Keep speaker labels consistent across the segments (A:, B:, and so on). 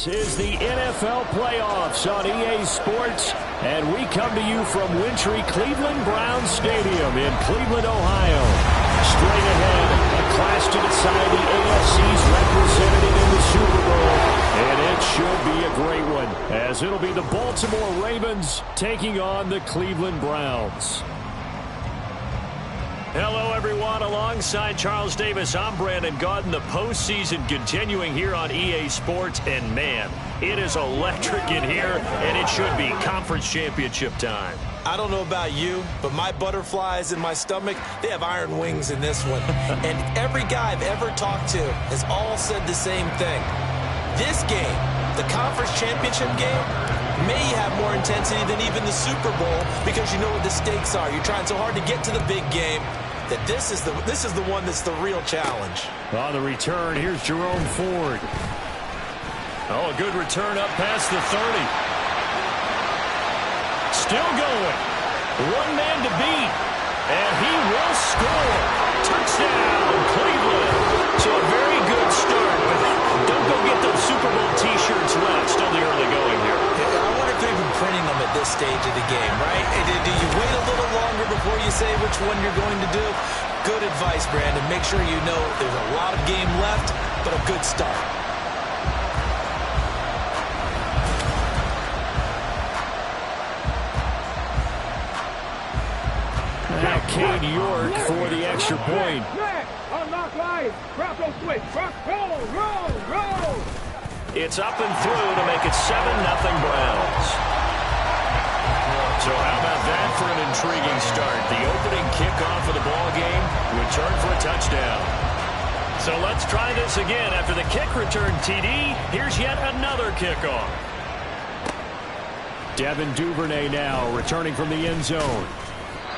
A: This is the NFL playoffs on EA Sports, and we come to you from wintry Cleveland Browns Stadium in Cleveland, Ohio. Straight ahead, a clash to decide the AFC's representative in the Super Bowl, and it should be a great one, as it'll be the Baltimore Ravens taking on the Cleveland Browns. Hello, everyone. Alongside Charles Davis, I'm Brandon Gaudin. The postseason continuing here on EA Sports. And, man, it is electric in here, and it should be conference championship time.
B: I don't know about you, but my butterflies in my stomach, they have iron wings in this one. And every guy I've ever talked to has all said the same thing. This game, the conference championship game, may have more intensity than even the Super Bowl because you know what the stakes are. You're trying so hard to get to the big game that this is the one that's the real challenge.
A: On the return, here's Jerome Ford. Oh, a good return up past the 30. Still going. One man to beat. And he will score. Touchdown, Cleveland. So a very good start. But don't go get those Super Bowl T-shirts wet. Still the early going here.
B: I wonder if they're even printing them at this stage of the game, right? Do you wait a little longer before you say which one you're going to do? Good advice, Brandon. Make sure you know there's a lot of game left, but a good start.
A: Now Cade York for the extra point. It's up and through to make it 7-0 Browns. So how about that for an intriguing start? The opening kickoff of the ball game, return for a touchdown. So let's try this again. After the kick return TD, here's yet another kickoff. Devin Duvernay now returning from the end zone.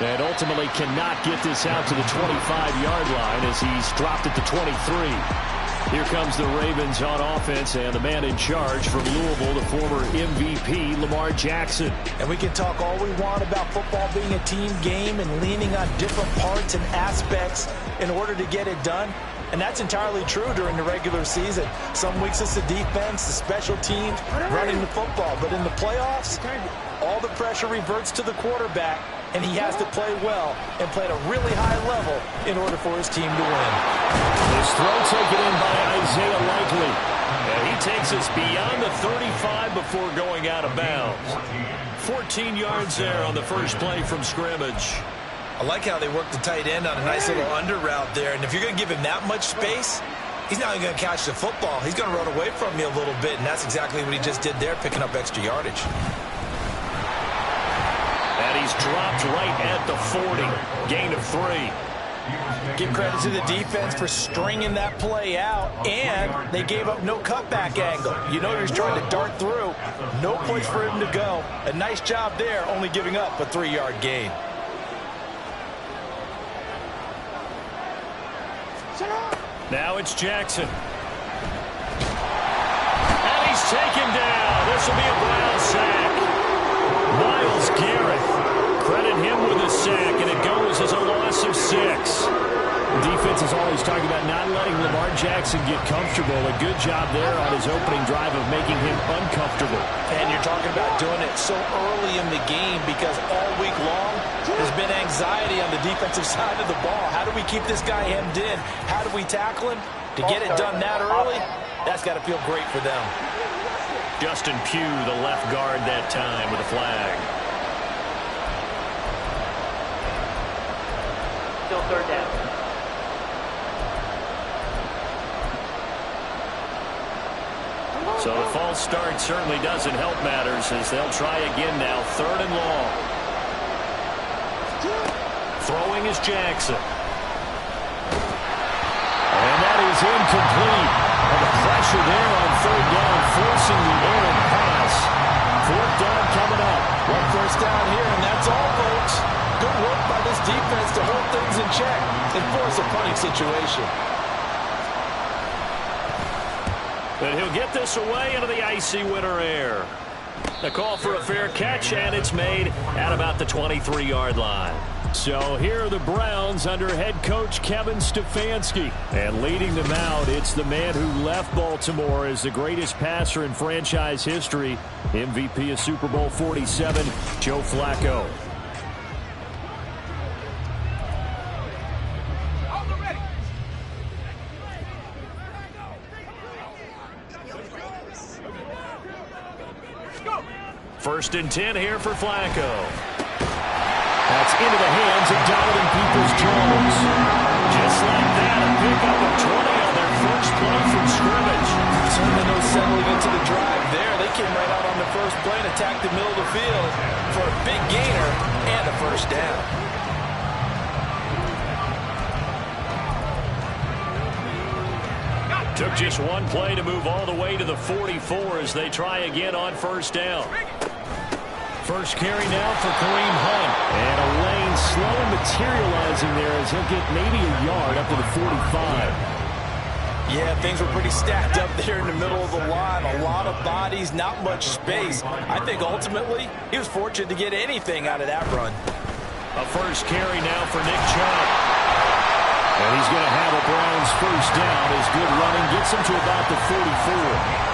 A: And ultimately cannot get this out to the 25-yard line as he's dropped at the 23. Here comes the Ravens on offense, and the man in charge from Louisville, the former MVP, Lamar Jackson.
B: And we can talk all we want about football being a team game and leaning on different parts and aspects in order to get it done. And that's entirely true during the regular season. Some weeks it's the defense, the special teams, running the football. But in the playoffs, all the pressure reverts to the quarterback, and he has to play well and play at a really high level in order for his team to win.
A: This throw taken in by Isaiah Likely. And he takes us beyond the 35 before going out of bounds. 14 yards there on the first play from scrimmage.
B: I like how they work the tight end on a nice little under route there. And if you're going to give him that much space, he's not even going to catch the football. He's going to run away from you a little bit, and that's exactly what he just did there, picking up extra yardage.
A: And he's dropped right at the 40. Gain of 3.
B: Give credit to the defense for stringing that play out, and they gave up no cutback angle. You know he's trying to dart through. No place for him to go. A nice job there, only giving up a 3-yard gain.
A: Now it's Jackson. And he's taken down. This will be a Brown sack. Myles Garrett. Credit him with a sack, and it goes as a loss of 6. The defense is always talking about not letting Lamar Jackson get comfortable. A good job there on his opening drive of making him uncomfortable.
B: And you're talking about doing it so early in the game because all week long there's been anxiety on the defensive side of the ball. How do we keep this guy hemmed in? How do we tackle him? To get it done that early, that's got to feel great for them.
A: Justin Pugh, the left guard that time with a flag.
C: Still third down.
A: So the false start certainly doesn't help matters as they'll try again now. 3rd and long. Throwing is Jackson. And that is incomplete. And the pressure there on 3rd down, forcing the errant pass. 4th down coming up.
B: One first down here, and that's all, folks. Good work by this defense to hold things in check and force a punting situation.
A: But he'll get this away into the icy winter air. The call for a fair catch, and it's made at about the 23-yard line. So here are the Browns under head coach Kevin Stefanski. And leading them out, it's the man who left Baltimore as the greatest passer in franchise history, MVP of Super Bowl 47, Joe Flacco. First and 10 here for Flacco. That's into the hands of Donovan Peoples-Jones. Just like that, a pickup of 20 on their first play from scrimmage.
B: Certainly no settling into the drive there. They came right out on the first play and attacked the middle of the field for a big gainer and a first down.
A: Took just one play to move all the way to the 44 as they try again on first down. First carry now for Kareem Hunt. And a lane slow materializing there as he'll get maybe a yard up to the 45.
B: Yeah, things were pretty stacked up there in the middle of the line. A lot of bodies, not much space. I think ultimately he was fortunate to get anything out of that run.
A: A first carry now for Nick Chubb. And he's going to have a Browns first down as good running gets him to about the 44.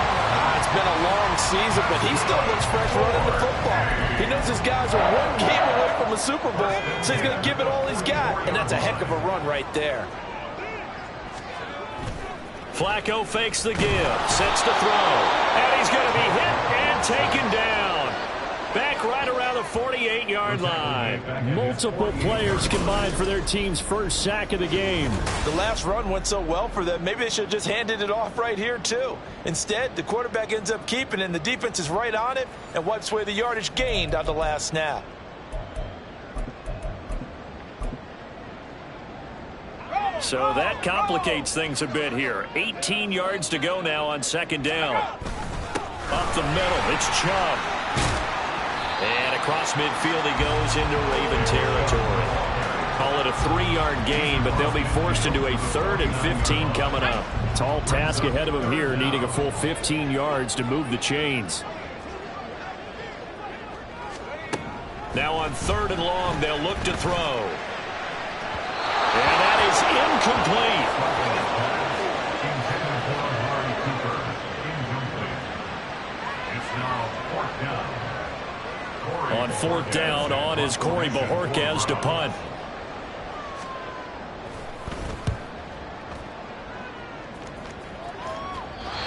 B: It's been a long season, but he still looks fresh running the football. He knows his guys are one game away from a Super Bowl, so he's going to give it all he's got. And that's a heck of a run right there.
A: Flacco fakes the give, sets to throw, and he's going to be hit and taken down. Back right around the 48-yard line. Multiple players combined for their team's first sack of the game.
B: The last run went so well for them, maybe they should have just handed it off right here, too. Instead, the quarterback ends up keeping it, and the defense is right on it and wipes away the yardage gained on the last snap.
A: So that complicates things a bit here. 18 yards to go now on second down. Up the middle, it's Chubb. And across midfield he goes into Raven territory. Call it a 3-yard gain, but they'll be forced into a 3rd and 15 coming up. Tall task ahead of them here, needing a full 15 yards to move the chains. Now on 3rd and long, they'll look to throw. And that is incomplete. On 4th down, on is Corey Bojorquez to punt.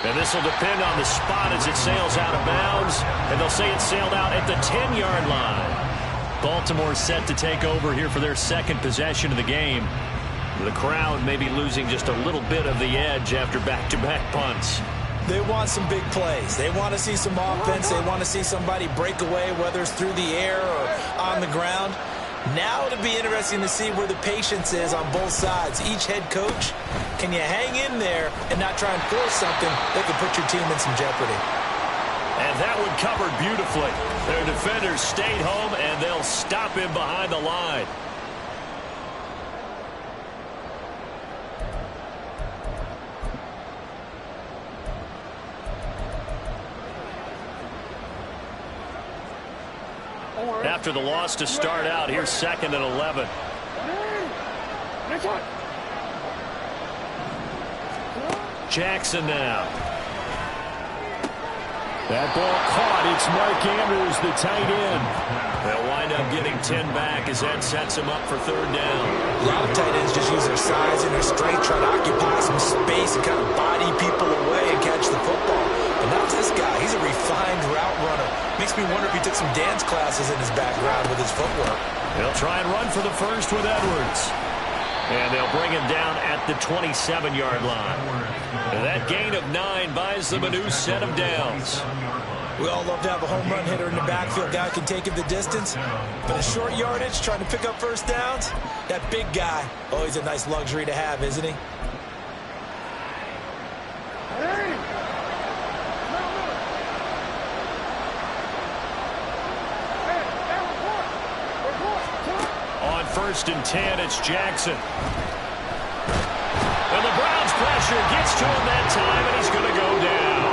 A: And this will depend on the spot as it sails out of bounds. And they'll say it sailed out at the 10-yard line. Baltimore set to take over here for their second possession of the game. The crowd may be losing just a little bit of the edge after back-to-back punts.
B: They want some big plays. They want to see some offense. They want to see somebody break away, whether it's through the air or on the ground. Now it'll be interesting to see where the patience is on both sides. Each head coach, can you hang in there and not try and force something that could put your team in some jeopardy?
A: And that one covered beautifully. Their defenders stayed home, and they'll stop him behind the line. After the loss to start out, here's 2nd and 11. Jackson now. That ball caught. It's Mark Andrews, the tight end. They'll wind up getting 10 back as that sets him up for 3rd down.
B: A lot of tight ends just use their size and their strength, try to occupy some space and kind of body people away and catch the football. But not this guy. He's a refined route runner. Makes me wonder if he took some dance classes in his background with his footwork.
A: They'll try and run for the first with Edwards. And they'll bring him down at the 27-yard line. And that gain of 9 buys them a new set of downs.
B: We all love to have a home run hitter in the backfield. Guy can take it the distance. But a short yardage, trying to pick up first downs, that big guy, always a nice luxury to have, isn't he?
A: On 1st and 10, it's Jackson. And the Browns pressure gets to him that time, and he's going to go down.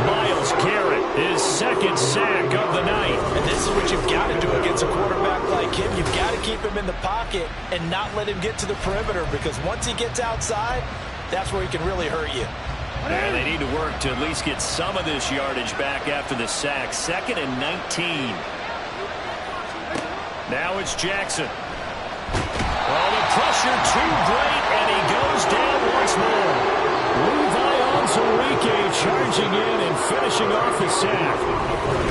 A: Myles Garrett His second sack of the night.
B: And this is what you've got to do against a quarterback like him. You've got to keep him in the pocket and not let him get to the perimeter, because once he gets outside, that's where he can really hurt you.
A: And they need to work to at least get some of this yardage back after the sack. 2nd and 19. Now it's Jackson. Oh, the pressure too great, and he goes down once more. Levi Onwuzurike charging in and finishing off the sack.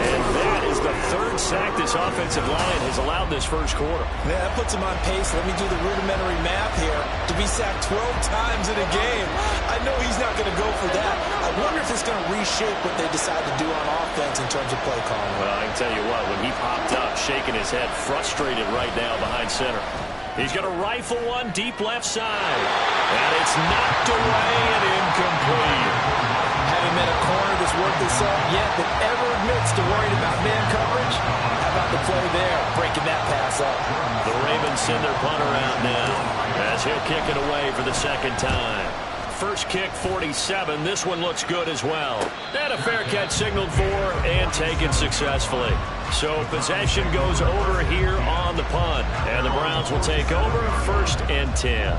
A: And that is the 3rd sack this offensive line has allowed this first quarter.
B: Yeah, that puts him on pace. Let me do the rudimentary math here. To be sacked 12 times in a game, I know he's not going to go for that. I wonder if it's going to reshape what they decide to do on offense in terms of play calling.
A: Well, I can tell you what, when he popped up, shaking his head, frustrated right now behind center. He's going to rifle one deep left side. And it's knocked away and incomplete.
B: Haven't met a corner that's worth his salt yet that ever admits to worrying about man coverage. How about the play there, breaking that pass up?
A: The Ravens send their punter out now, as he'll kick it away for the 2nd time. First kick, 47. This one looks good as well. And a fair catch signaled for and taken successfully. So possession goes over here on the punt. And the Browns will take over 1st and 10.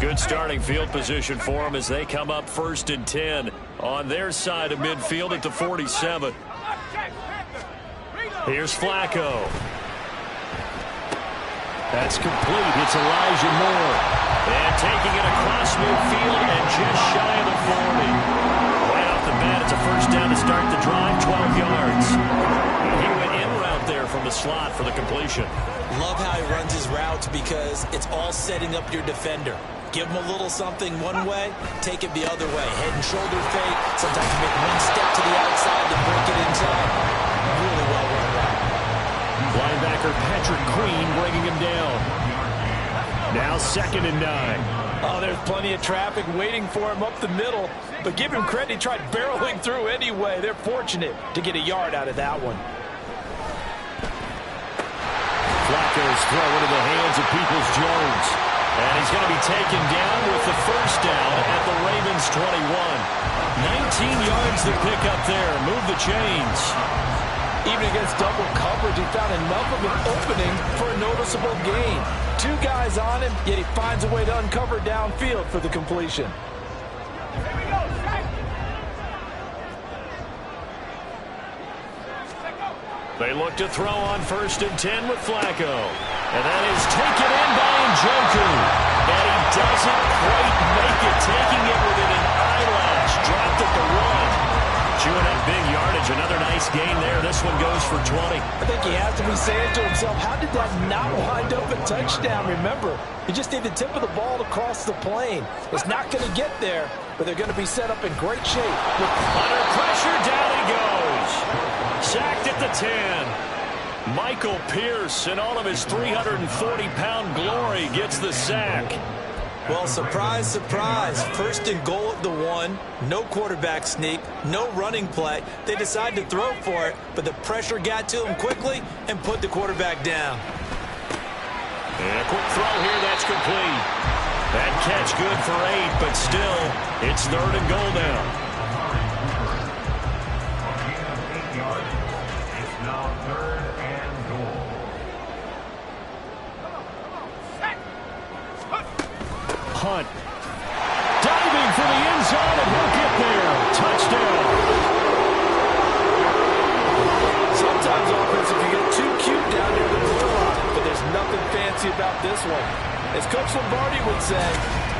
A: Good starting field position for them as they come up 1st and 10 on their side of midfield at the 47. Here's Flacco. That's complete. It's Elijah Moore. And taking it across midfield and just shy of the 40. Right off the bat, it's a 1st down to start the drive, 12 yards. He went in route there from the slot for the completion.
B: Love how he runs his routes because it's all setting up your defender. Give him a little something one way, take it the other way. Head and shoulder fake. Sometimes you make one step to the outside, then break it inside. Really well run route.
A: Linebacker Patrick Queen bringing him down. Now 2nd and 9.
B: Oh, there's plenty of traffic waiting for him up the middle. But give him credit, he tried barreling through anyway. They're fortunate to get a yard out of that one.
A: Flacco's throw into the hands of Peoples-Jones. And he's going to be taken down with the 1st down at the Ravens 21. 19 yards to pick up there. Move the chains.
B: Even against double coverage, he found enough of an opening for a noticeable gain. 2 guys on him, yet he finds a way to uncover downfield for the completion.
A: They look to throw on 1st and 10 with Flacco. And that is taken in by Njoku. And he doesn't quite make it, taking it within an eyelash. Dropped at the 1. Chewing up big yardage. Another nice gain there. This one goes for 20.
B: I think he has to be saying to himself, how did that not wind up a touchdown? Remember, you just need the tip of the ball to cross the plane. It's not going to get there, but they're going to be set up in great shape.
A: Under pressure, down he goes. Sacked at the 10. Michael Pierce, in all of his 340-pound glory, gets the sack.
B: Well, surprise, surprise. 1st and goal at the 1. No quarterback sneak. No running play. They decide to throw for it, but the pressure got to him quickly and put the quarterback down.
A: And a quick throw here. That's complete. That catch good for 8, but still, it's 3rd and goal now. Hunt. Diving for the end zone, and he'll get there. Touchdown.
B: Sometimes offense, if you get too cute down there, there's a lot. But there's nothing fancy about this one. As Coach Lombardi would say,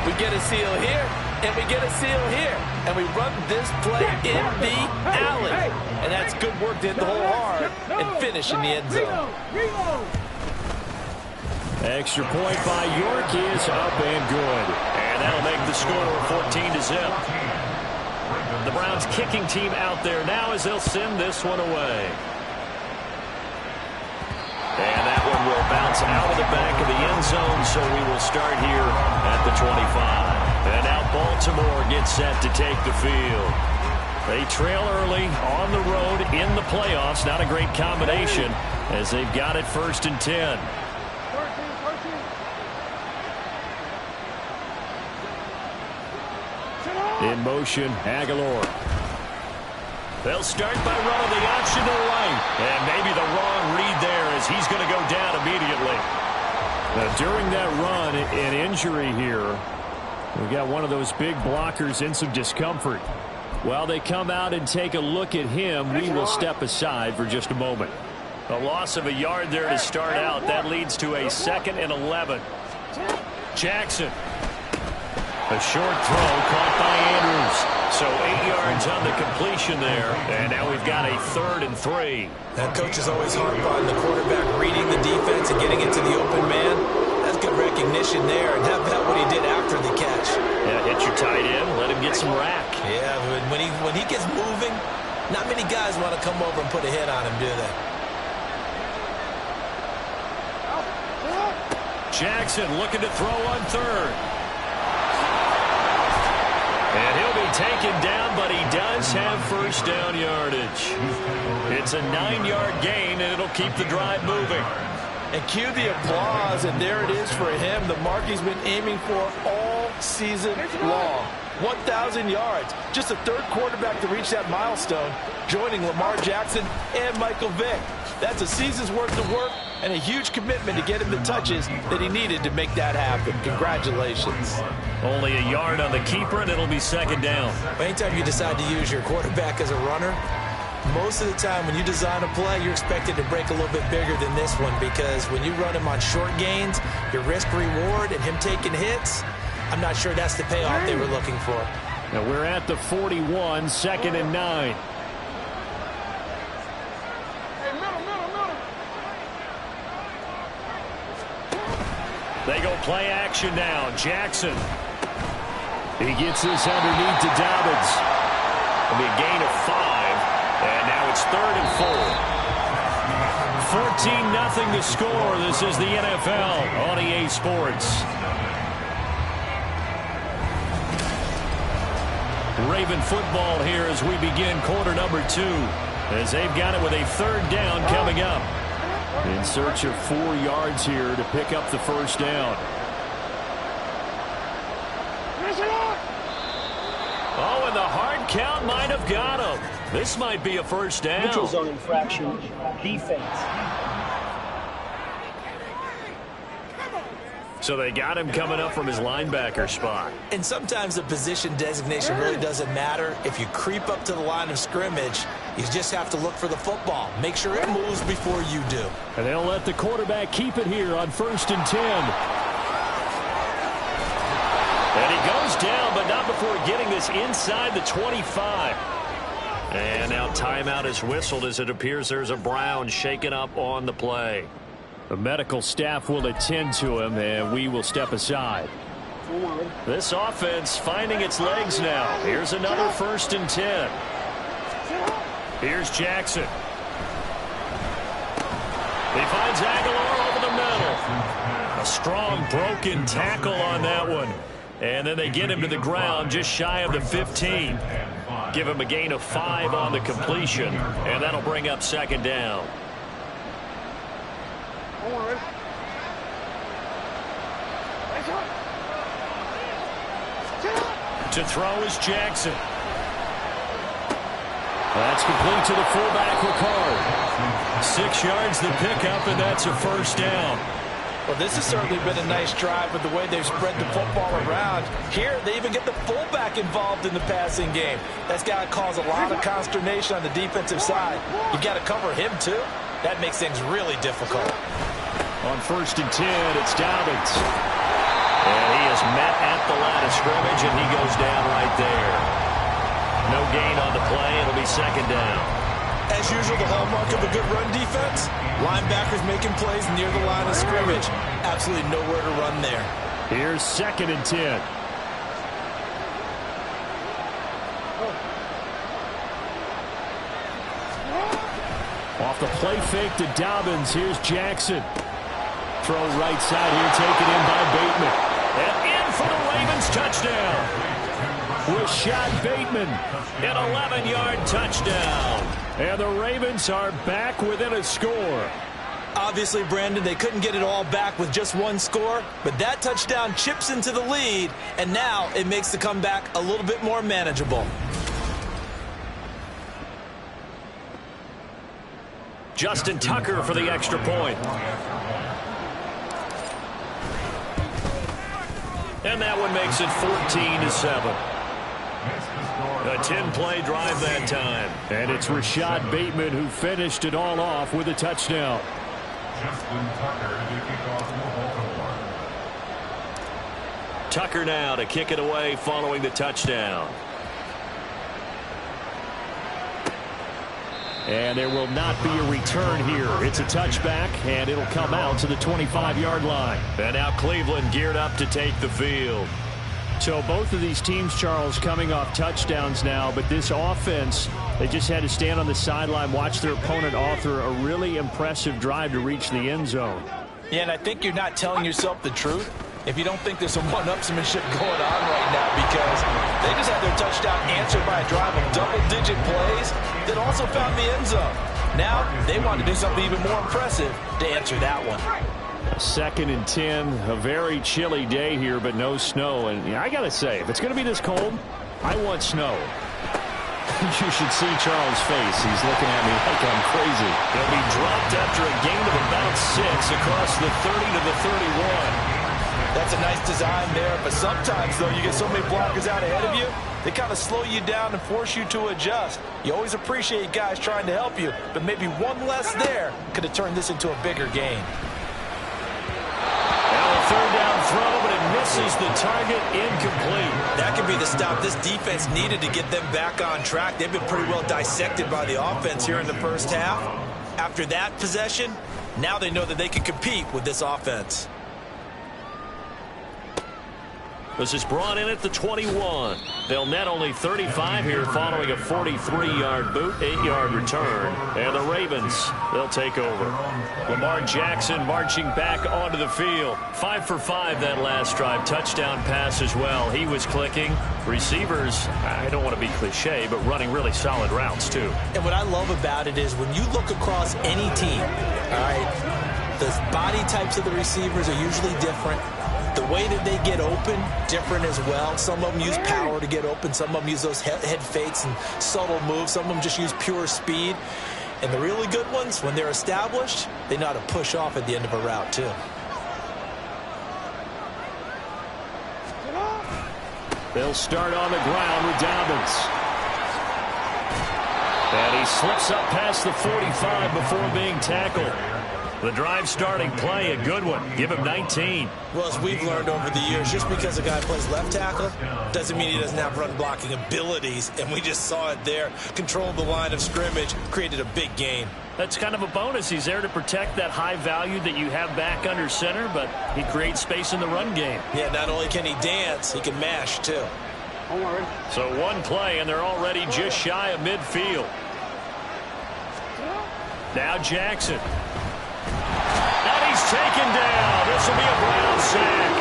B: we get a seal here, and we get a seal here. And we run this play in the alley. And that's good work to hit the hole hard and finish in the end zone.
A: Extra point by York is up and good. And that'll make the score 14-0. The Browns kicking team out there now as they'll send this one away. And that one will bounce out of the back of the end zone, so we will start here at the 25. And now Baltimore gets set to take the field. They trail early on the road in the playoffs. Not a great combination as they've got it 1st and 10. In motion, Aguilar. They'll start by running the option to the right. And maybe the wrong read there as he's going to go down immediately. Now, during that run, an injury here. We got one of those big blockers in some discomfort. While they come out and take a look at him, we will step aside for just a moment. A loss of a yard there to start out. That leads to a 2nd and 11. Jackson. A short throw caught by Andrews. So 8 yards on the completion there. And now we've got a 3rd and 3.
B: That coach is always hard on the quarterback reading the defense and getting it to the open man. That's good recognition there. And how about what he did after the catch?
A: Yeah, hit your tight end. Let him get some rack.
B: Yeah, when he gets moving, not many guys want to come over and put a hit on him, do they?
A: Jackson looking to throw on 3rd. And he'll be taken down, but he does have first down yardage. It's a 9-yard gain, and it'll keep the drive moving.
B: And cue the applause, and there it is for him. The mark he's been aiming for all season long. 1,000 yards. Just the 3rd quarterback to reach that milestone, joining Lamar Jackson and Michael Vick. That's a season's worth of work and a huge commitment to get him the touches that he needed to make that happen. Congratulations.
A: Only a yard on the keeper, and it'll be 2nd down.
B: Anytime you decide to use your quarterback as a runner, most of the time when you design a play, you're expected to break a little bit bigger than this one, because when you run him on short gains, your risk-reward and him taking hits, I'm not sure that's the payoff they were looking for.
A: Now we're at the 41, 2nd and 9. They go play action now. Jackson. He gets this underneath to Dobbins. It'll be a gain of 5. And now it's 3rd and 4. 14-0 to score. This is the NFL on EA Sports. Raven football here as we begin quarter number 2. As they've got it with a 3rd down coming up. In search of 4 yards here to pick up the first down. Oh, and the hard count might have got him. This might be a first down.
C: Neutral zone infraction, defense.
A: So they got him coming up from his linebacker spot.
B: And sometimes the position designation really doesn't matter. If you creep up to the line of scrimmage, you just have to look for the football. Make sure it moves before you do.
A: And they'll let the quarterback keep it here on 1st and 10. And he goes down, but not before getting this inside the 25. And now timeout is whistled as it appears there's a Brown shaken up on the play. The medical staff will attend to him, and we will step aside. This offense finding its legs now. Here's another 1st and 10. Here's Jackson. He finds Aguilar over the middle. A strong broken tackle on that one. And then they get him to the ground just shy of the 15. Give him a gain of 5 on the completion, and that'll bring up 2nd down. To throw is Jackson. That's complete to the fullback, Ricard. 6 yards the pickup, and that's a first down.
B: Well, this has certainly been a nice drive with the way they've spread the football around. Here, they even get the fullback involved in the passing game. That's got to cause a lot of consternation on the defensive side. You got to cover him, too. That makes things really difficult.
A: On 1st and 10, it's Dobbins. And he is met at the line of scrimmage, and he goes down right there. No gain on the play. It'll be 2nd down.
B: As usual, the hallmark of a good run defense, linebackers making plays near the line of scrimmage. Absolutely nowhere to run there.
A: Here's 2nd and 10. Off the play fake to Dobbins. Here's Jackson. Throw right side here, taken in by Bateman. And in for the Ravens touchdown. Rashad Bateman, an 11-yard touchdown. And the Ravens are back within a score.
B: Obviously, Brandon, they couldn't get it all back with just one score, but that touchdown chips into the lead, and now it makes the comeback a little bit more manageable.
A: Justin Tucker for the extra point. And that one makes it 14-7. A 10-play drive that time.
D: And it's Rashad Bateman who finished it all off with a touchdown.
A: Tucker now to kick it away following the touchdown.
D: And there will not be a return here. It's a touchback, and it'll come out to the 25-yard line.
A: And now Cleveland geared up to take the field.
D: So both of these teams, Charles, coming off touchdowns now, but this offense, they just had to stand on the sideline, watch their opponent author a really impressive drive to reach the end zone.
B: Yeah, and I think you're not telling yourself the truth if you don't think there's some one-upsmanship going on right now, because they just had their touchdown answered by a drive of double-digit plays that also found the end zone. Now they want to do something even more impressive to answer that one.
D: 2nd and 10, a very chilly day here, but no snow. And I got to say, if it's going to be this cold, I want snow. You should see Charles' face. He's looking at me like I'm crazy.
A: He'll be dropped after a gain of about 6 across the 30 to the 31.
B: That's a nice design there, but sometimes, though, you get so many blockers out ahead of you, they kind of slow you down and force you to adjust. You always appreciate guys trying to help you, but maybe one less there could have turned this into a bigger gain.
A: Third down throw, but it misses the target, incomplete.
B: That could be the stop this defense needed to get them back on track. They've been pretty well dissected by the offense here in the first half. After that possession, now they know that they can compete with this offense.
A: This is brought in at the 21. They'll net only 35 here following a 43-yard boot, 8-yard return. And the Ravens, they'll take over. Lamar Jackson marching back onto the field. 5 for 5 that last drive. Touchdown pass as well. He was clicking. Receivers, I don't want to be cliche, but running really solid routes too.
B: And what I love about it is when you look across any team, all right, the body types of the receivers are usually different. The way that they get open, different as well. Some of them use power to get open. Some of them use those head fakes and subtle moves. Some of them just use pure speed. And the really good ones, when they're established, they know how to push off at the end of a route, too.
D: They'll start on the ground with Dobbins.
A: And he slips up past the 45 before being tackled. The drive starting play, a good one. Give him 19.
B: Well, as we've learned over the years, just because a guy plays left tackle doesn't mean he doesn't have run blocking abilities. And we just saw it there. Controlled the line of scrimmage, created a big gain.
A: That's kind of a bonus. He's there to protect that high value that you have back under center, but he creates space in the run game.
B: Yeah, not only can he dance, he can mash, too.
A: So one play, and they're already just shy of midfield. Now Jackson. And he's taken down. This will be a Brown sack.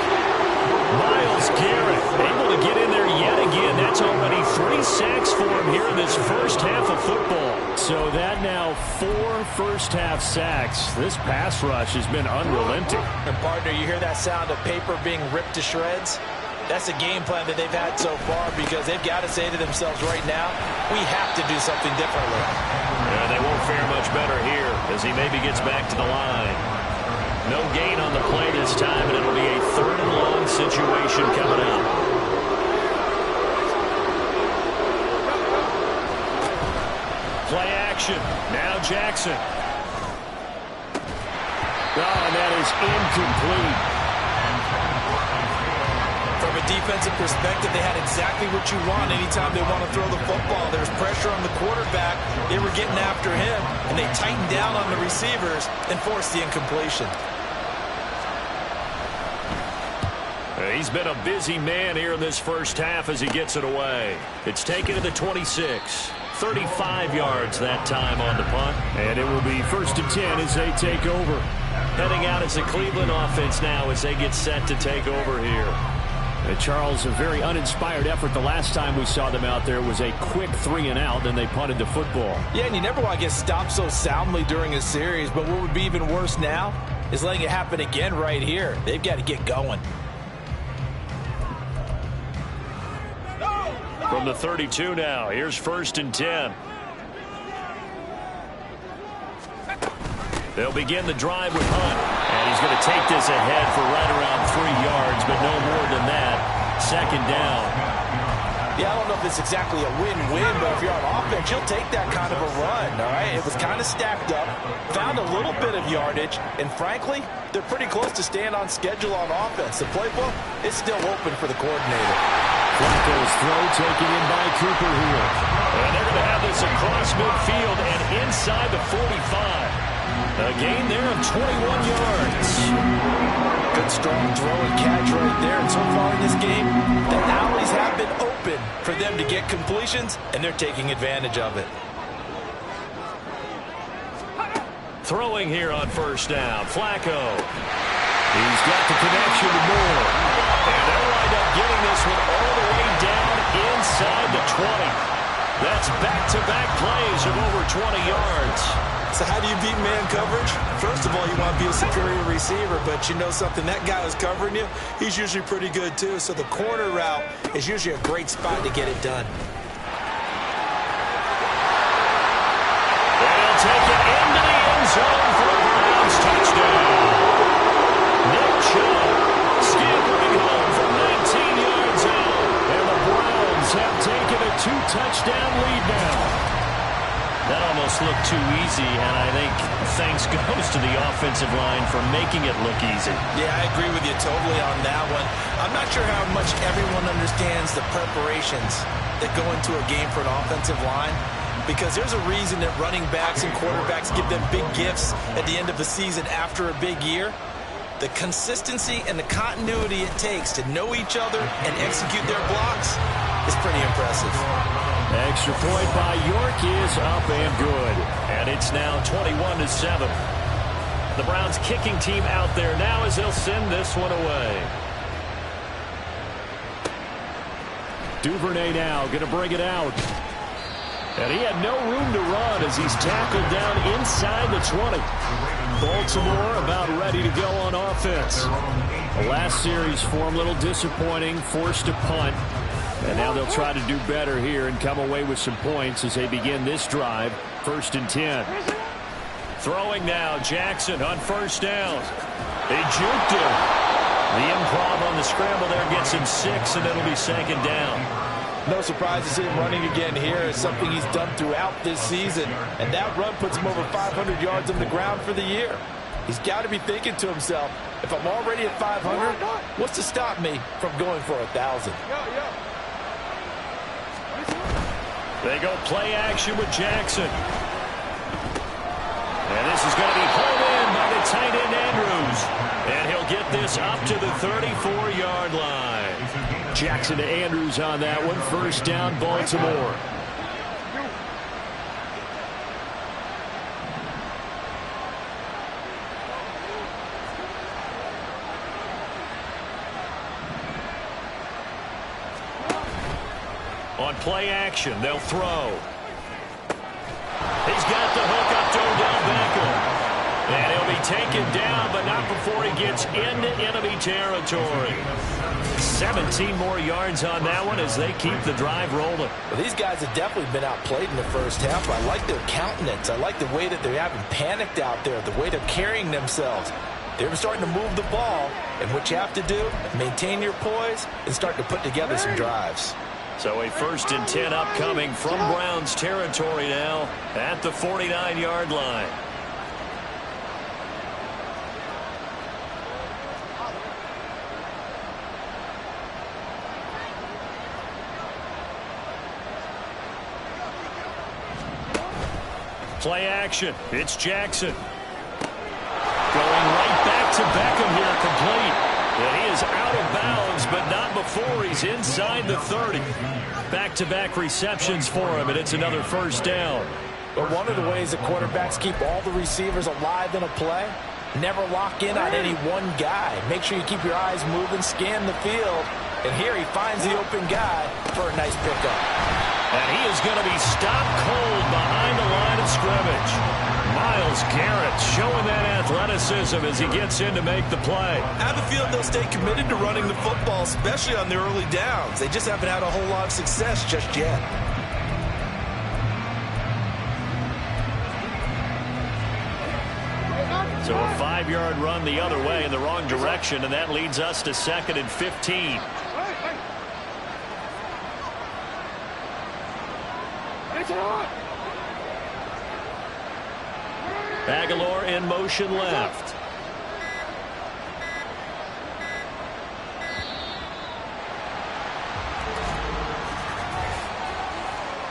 A: Myles Garrett able to get in there yet again. That's already 3 sacks for him here in this first half of football.
D: So that now 4 first-half sacks. This pass rush has been unrelenting.
B: And, partner, you hear that sound of paper being ripped to shreds? That's a game plan that they've had so far because they've got to say to themselves right now, we have to do something differently.
A: Yeah, they won't fare much better here as he maybe gets back to the line. No gain on the play this time, and it'll be a 3rd and long situation coming up. Play action. Now Jackson.
D: Oh, and that is incomplete.
B: From a defensive perspective, they had exactly what you want anytime they want to throw the football. There's pressure on the quarterback. They were getting after him, and they tightened down on the receivers and forced the incompletion.
A: He's been a busy man here in this first half as he gets it away. It's taken to the 26. 35 yards that time on the punt.
D: And it will be 1st and 10 as they take over.
A: Heading out as the Cleveland offense now as they get set to take over here. Charles, a very uninspired effort. The last time we saw them out there was a quick 3-and-out, then they punted the football.
B: Yeah, and you never want to get stopped so soundly during a series, but what would be even worse now is letting it happen again right here. They've got to get going.
A: From the 32 now, here's 1st and 10. They'll begin the drive with Hunt, and he's going to take this ahead for right around 3 yards, but no more than that. 2nd down.
B: Yeah, I don't know if it's exactly a win-win, but if you're on offense, you'll take that kind of a run, all right? It was kind of stacked up, found a little bit of yardage, and frankly, they're pretty close to staying on schedule on offense. The playbook is still open for the coordinator.
A: Flacco's throw taken in by Cooper here. And they're going to have this across midfield and inside the 45. A gain there of 21 yards.
B: Good strong throw and catch right there. And so far in this game, the alleys have been open for them to get completions, and they're taking advantage of it.
A: Throwing here on 1st down, Flacco. He's got the connection to Moore. And they'll wind up getting this one all the way down inside the 20. That's back-to-back plays of over 20 yards.
B: So how do you beat man coverage? First of all, you want to be a superior receiver, but you know something, that guy who's covering you, he's usually pretty good too. So the corner route is usually a great spot to get it done.
A: They'll take it into the end zone for a Browns touchdown. Nick Chubb scampering home from 19 yards out. And the Browns have taken a 2-touchdown lead now. That almost looked too easy, and I think thanks goes to the offensive line for making it look easy.
B: Yeah, I agree with you totally on that one. I'm not sure how much everyone understands the preparations that go into a game for an offensive line, because there's a reason that running backs and quarterbacks give them big gifts at the end of the season after a big year. The consistency and the continuity it takes to know each other and execute their blocks is pretty impressive.
A: Extra point by York is up and good. And it's now 21-7. The Browns kicking team out there now as they'll send this one away. Duvernay now going to bring it out. And he had no room to run as he's tackled down inside the 20. Baltimore about ready to go on offense. The last series for him, a little disappointing, forced to punt. And now they'll try to do better here and come away with some points as they begin this drive. 1st and 10. Throwing now, Jackson on 1st down. They juked him. The improv on the scramble there gets him 6, and it'll be 2nd down.
B: No surprise to see him running again here. It's something he's done throughout this season. And that run puts him over 500 yards on the ground for the year. He's got to be thinking to himself, if I'm already at 500, what's to stop me from going for 1,000?
A: They go play action with Jackson. And this is going to be pulled in by the tight end Andrews. And he'll get this up to the 34-yard line. Jackson to Andrews on that one. 1st down, Baltimore. On play action, they'll throw. He's got the hook up to Odell Beckham. And he'll be taken down, but not before he gets into enemy territory. 17 more yards on that one as they keep the drive rolling.
B: Well, these guys have definitely been outplayed in the first half. I like their countenance. I like the way that they haven't panicked out there, the way they're carrying themselves. They're starting to move the ball, and what you have to do, maintain your poise and start to put together some drives.
A: So a 1st and 10 upcoming from Browns territory now at the 49-yard line. Play action. It's Jackson. Going right back to Beckham here, complete. And he is out of bounds, but not before he's inside the 30. Back-to-back receptions for him, and it's another 1st down.
B: But one of the ways that quarterbacks keep all the receivers alive in a play, never lock in on any one guy. Make sure you keep your eyes moving, scan the field, And here he finds the open guy for a nice pickup.
A: And he is going to be stopped cold behind the line of scrimmage. Myles Garrett showing that athleticism as he gets in to make the play.
B: I have a feeling they'll stay committed to running the football, especially on the early downs. They just haven't had a whole lot of success just yet.
A: So a 5-yard run the other way in the wrong direction, and that leads us to 2nd and 15. Aguilar in motion left.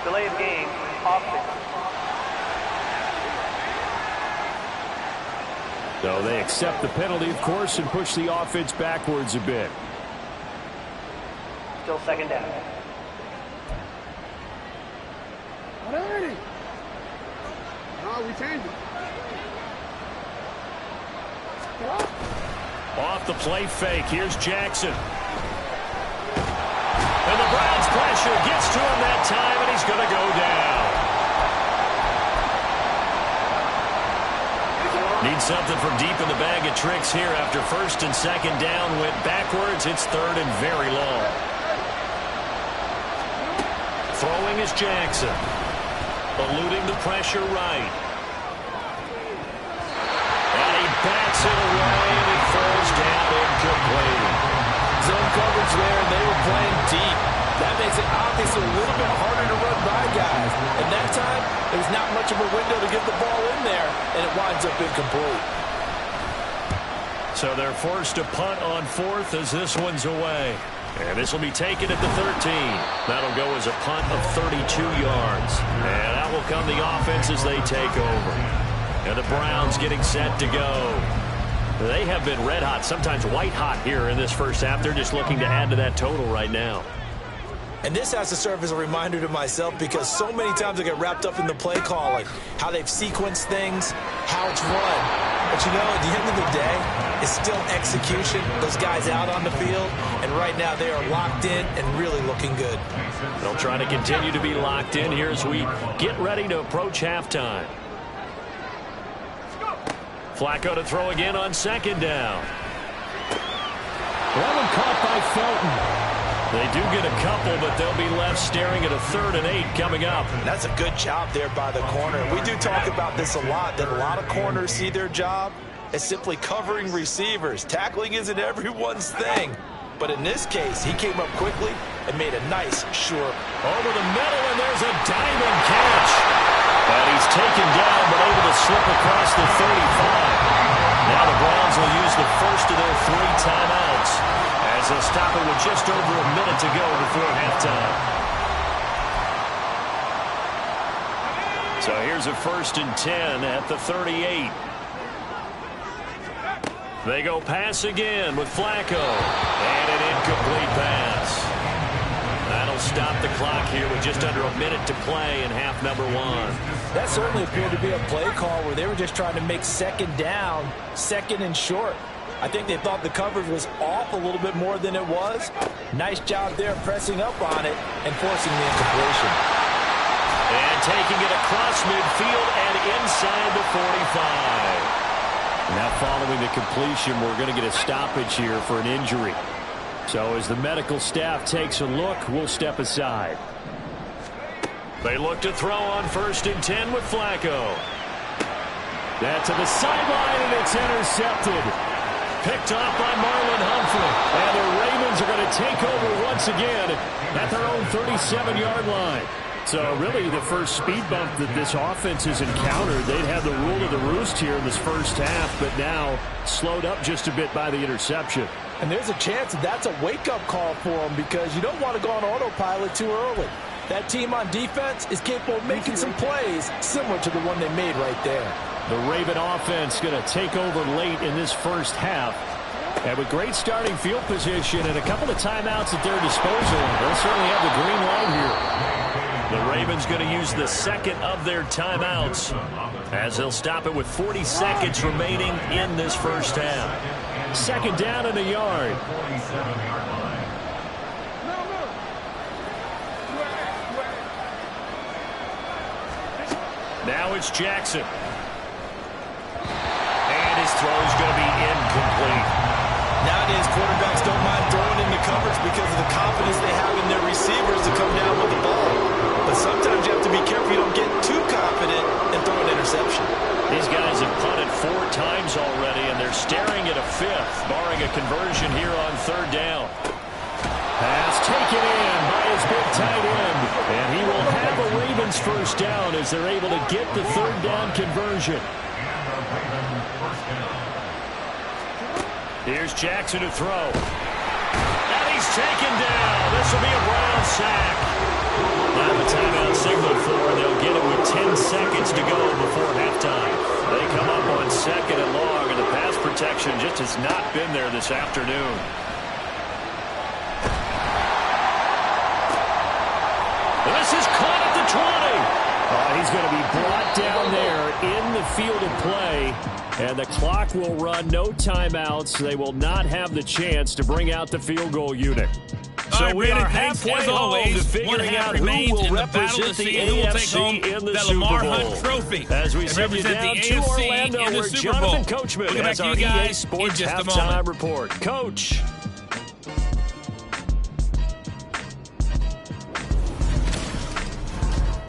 C: Delay of game, offense.
A: So they accept the penalty, of course, and push the offense backwards a bit.
C: Still 2nd down.
E: We changed it.
A: Off the play fake. Here's Jackson. And the Browns pressure gets to him that time, and he's going to go down. Need something from deep in the bag of tricks here after 1st and 2nd down. Went backwards. It's 3rd and very long. Throwing is Jackson. Eluding the pressure right. And he backs it away, and it falls down incomplete.
B: Zone coverage there, and they were playing deep. That makes it obviously a little bit harder to run by guys. And that time, there's not much of a window to get the ball in there, and it winds up incomplete.
A: So they're forced to punt on 4th as this one's away. And this will be taken at the 13. That'll go as a punt of 32 yards. And out will come the offense as they take over. And the Browns getting set to go. They have been red hot, sometimes white hot here in this first half. They're just looking to add to that total right now.
B: And this has to serve as a reminder to myself because so many times I get wrapped up in the play calling, how they've sequenced things, how it's run. But you know, at the end of the day, it's still execution. Those guys out on the field, and right now they are locked in and really looking good.
A: They'll try to continue to be locked in here as we get ready to approach halftime. Flacco to throw again on 2nd down.
D: That one caught by Felton.
A: They do get a couple, but they'll be left staring at a 3rd and 8 coming up.
B: That's a good job there by the corner. We do talk about this a lot, that a lot of corners see their job as simply covering receivers. Tackling isn't everyone's thing. But in this case, he came up quickly and made a nice, sure.
A: Over the middle, and there's a diving catch. And he's taken down, but able to slip across the 35. Now the Browns will use the first of their 3 timeouts as they'll stop it with just over a minute to go before halftime. So here's a 1st and 10 at the 38. They go pass again with Flacco. And an incomplete pass. That'll stop the clock here with just under a minute to play in half number 1.
B: That certainly appeared to be a play call where they were just trying to make 2nd down, 2nd and short. I think they thought the coverage was off a little bit more than it was. Nice job there pressing up on it and forcing the incompletion.
A: And taking it across midfield and inside the 45.
D: Now following the completion, we're going to get a stoppage here for an injury. So as the medical staff takes a look, we'll step aside.
A: They look to throw on 1st and 10 with Flacco.
D: That's to the sideline, and it's intercepted.
A: Picked off by Marlon Humphrey.
D: And the Ravens are going to take over once again at their own 37-yard line. So really the first speed bump that this offense has encountered. They'd had the rule of the roost here in this first half, but now slowed up just a bit by the interception.
B: And there's a chance that that's a wake-up call for them because you don't want to go on autopilot too early. That team on defense is capable of making some plays similar to the one they made right there.
D: The Raven offense going to take over late in this first half. And with great starting field position and a couple of timeouts at their disposal, they'll certainly have the green light here.
A: The Ravens going to use the 2nd of their timeouts as they'll stop it with 40 seconds remaining in this first half.
D: 2nd down and a yard.
A: Now it's Jackson. And his throw is going to be incomplete.
B: Nowadays, quarterbacks don't mind throwing into coverage because of the confidence they have in their receivers to come down with the ball. But sometimes you have to be careful you don't get too confident and throw an interception.
A: These guys have punted 4 times already, and they're staring at a 5th, barring a conversion here on 3rd down. Pass taken in by his big tight end. And he will have a Ravens first down as they're able to get the 3rd down conversion. Here's Jackson to throw. And he's taken down. This will be a Brown sack. Now the timeout signal for, and they'll get it with 10 seconds to go before halftime. They come up on 2nd and long, and the pass protection just has not been there this afternoon. This is caught at the 20. He's going to be brought down there in the field of play. And the clock will run, no timeouts. They will not have the chance to bring out the field goal unit. So we are halfway home to figuring out who will represent the AFC in the Super Bowl.
F: Trophy.
A: As we send you down to Orlando, where Jonathan Coachman has our EA Sports halftime report. Coach.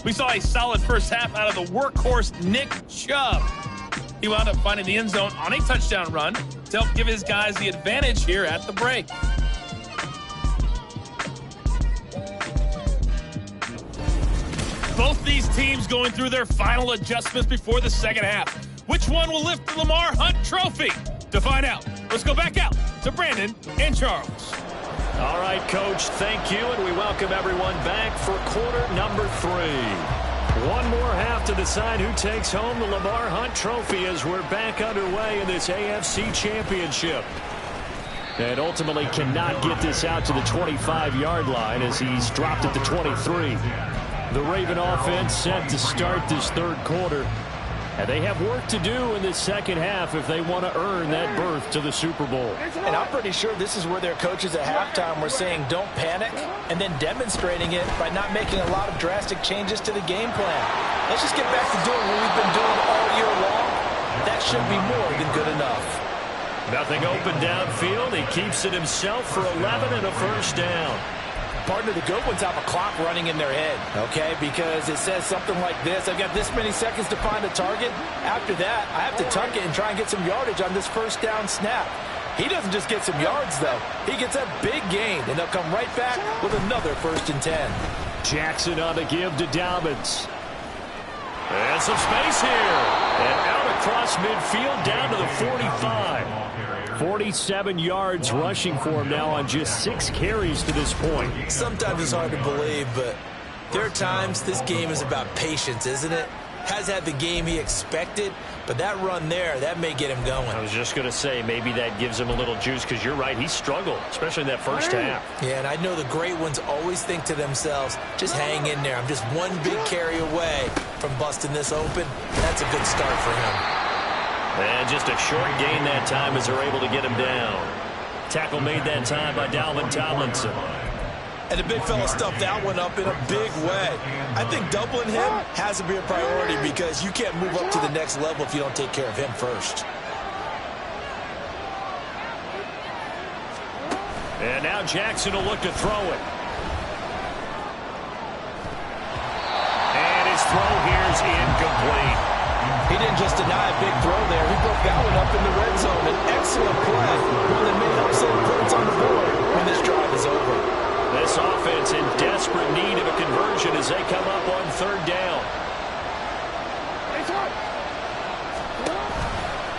F: We saw a solid first half out of the workhorse Nick Chubb. He wound up finding the end zone on a touchdown run to help give his guys the advantage here at the break. Both these teams going through their final adjustments before the second half. Which one will lift the Lamar Hunt Trophy? To find out, let's go back out to Brandon and Charles.
A: All right, Coach, thank you, and we welcome everyone back for quarter number 3. One more half to decide who takes home the Lamar Hunt Trophy as we're back underway in this AFC Championship. And ultimately cannot get this out to the 25-yard line as he's dropped at the 23. The Raven offense set to start this 3rd quarter. And they have work to do in the second half if they want to earn that berth to the Super Bowl.
B: And I'm pretty sure this is where their coaches at halftime were saying don't panic and then demonstrating it by not making a lot of drastic changes to the game plan. Let's just get back to doing what we've been doing all year long. That should be more than good enough.
A: Nothing open downfield. He keeps it himself for 11 and a first down.
B: Partner, the good ones have a clock running in their head, okay? Because it says something like this. I've got this many seconds to find a target. After that, I have to tuck it and try and get some yardage on this first down snap. He doesn't just get some yards, though. He gets a big gain, and they'll come right back with another 1st and 10.
A: Jackson on the give to Dobbins. And some space here. And out across midfield down to the 45. 47 yards rushing for him now on just 6 carries to this point.
B: Sometimes it's hard to believe, but there are times this game is about patience, isn't it? Has had the game he expected, but that run there, that may get him going.
A: I was just going to say, maybe that gives him a little juice because you're right, he struggled, especially in that first half.
B: Yeah, and I know the great ones always think to themselves, just hang in there. I'm just one big carry away from busting this open. That's a good start for him.
A: And just a short gain that time as they're able to get him down. Tackle made that time by Dalvin Tomlinson.
B: And the big fella stuffed that one up in a big way. I think doubling him has to be a priority because you can't move up to the next level if you don't take care of him first.
A: And now Jackson will look to throw it. And his throw here is incomplete.
B: He didn't just deny a big throw there. He broke that one up in the red zone. An excellent play. One that may help send points on the board when this drive is over.
A: This offense in desperate need of a conversion as they come up on 3rd down.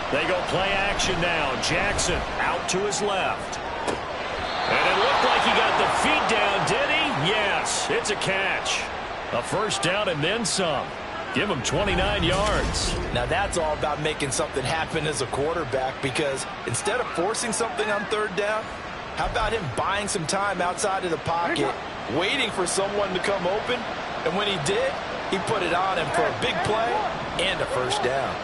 A: They go play action now. Jackson out to his left. And it looked like he got the feet down, did he? Yes, it's a catch. A first down and then some. Give him 29 yards.
B: Now that's all about making something happen as a quarterback because instead of forcing something on 3rd down, how about him buying some time outside of the pocket, waiting for someone to come open, and when he did, he put it on him for a big play and a first down.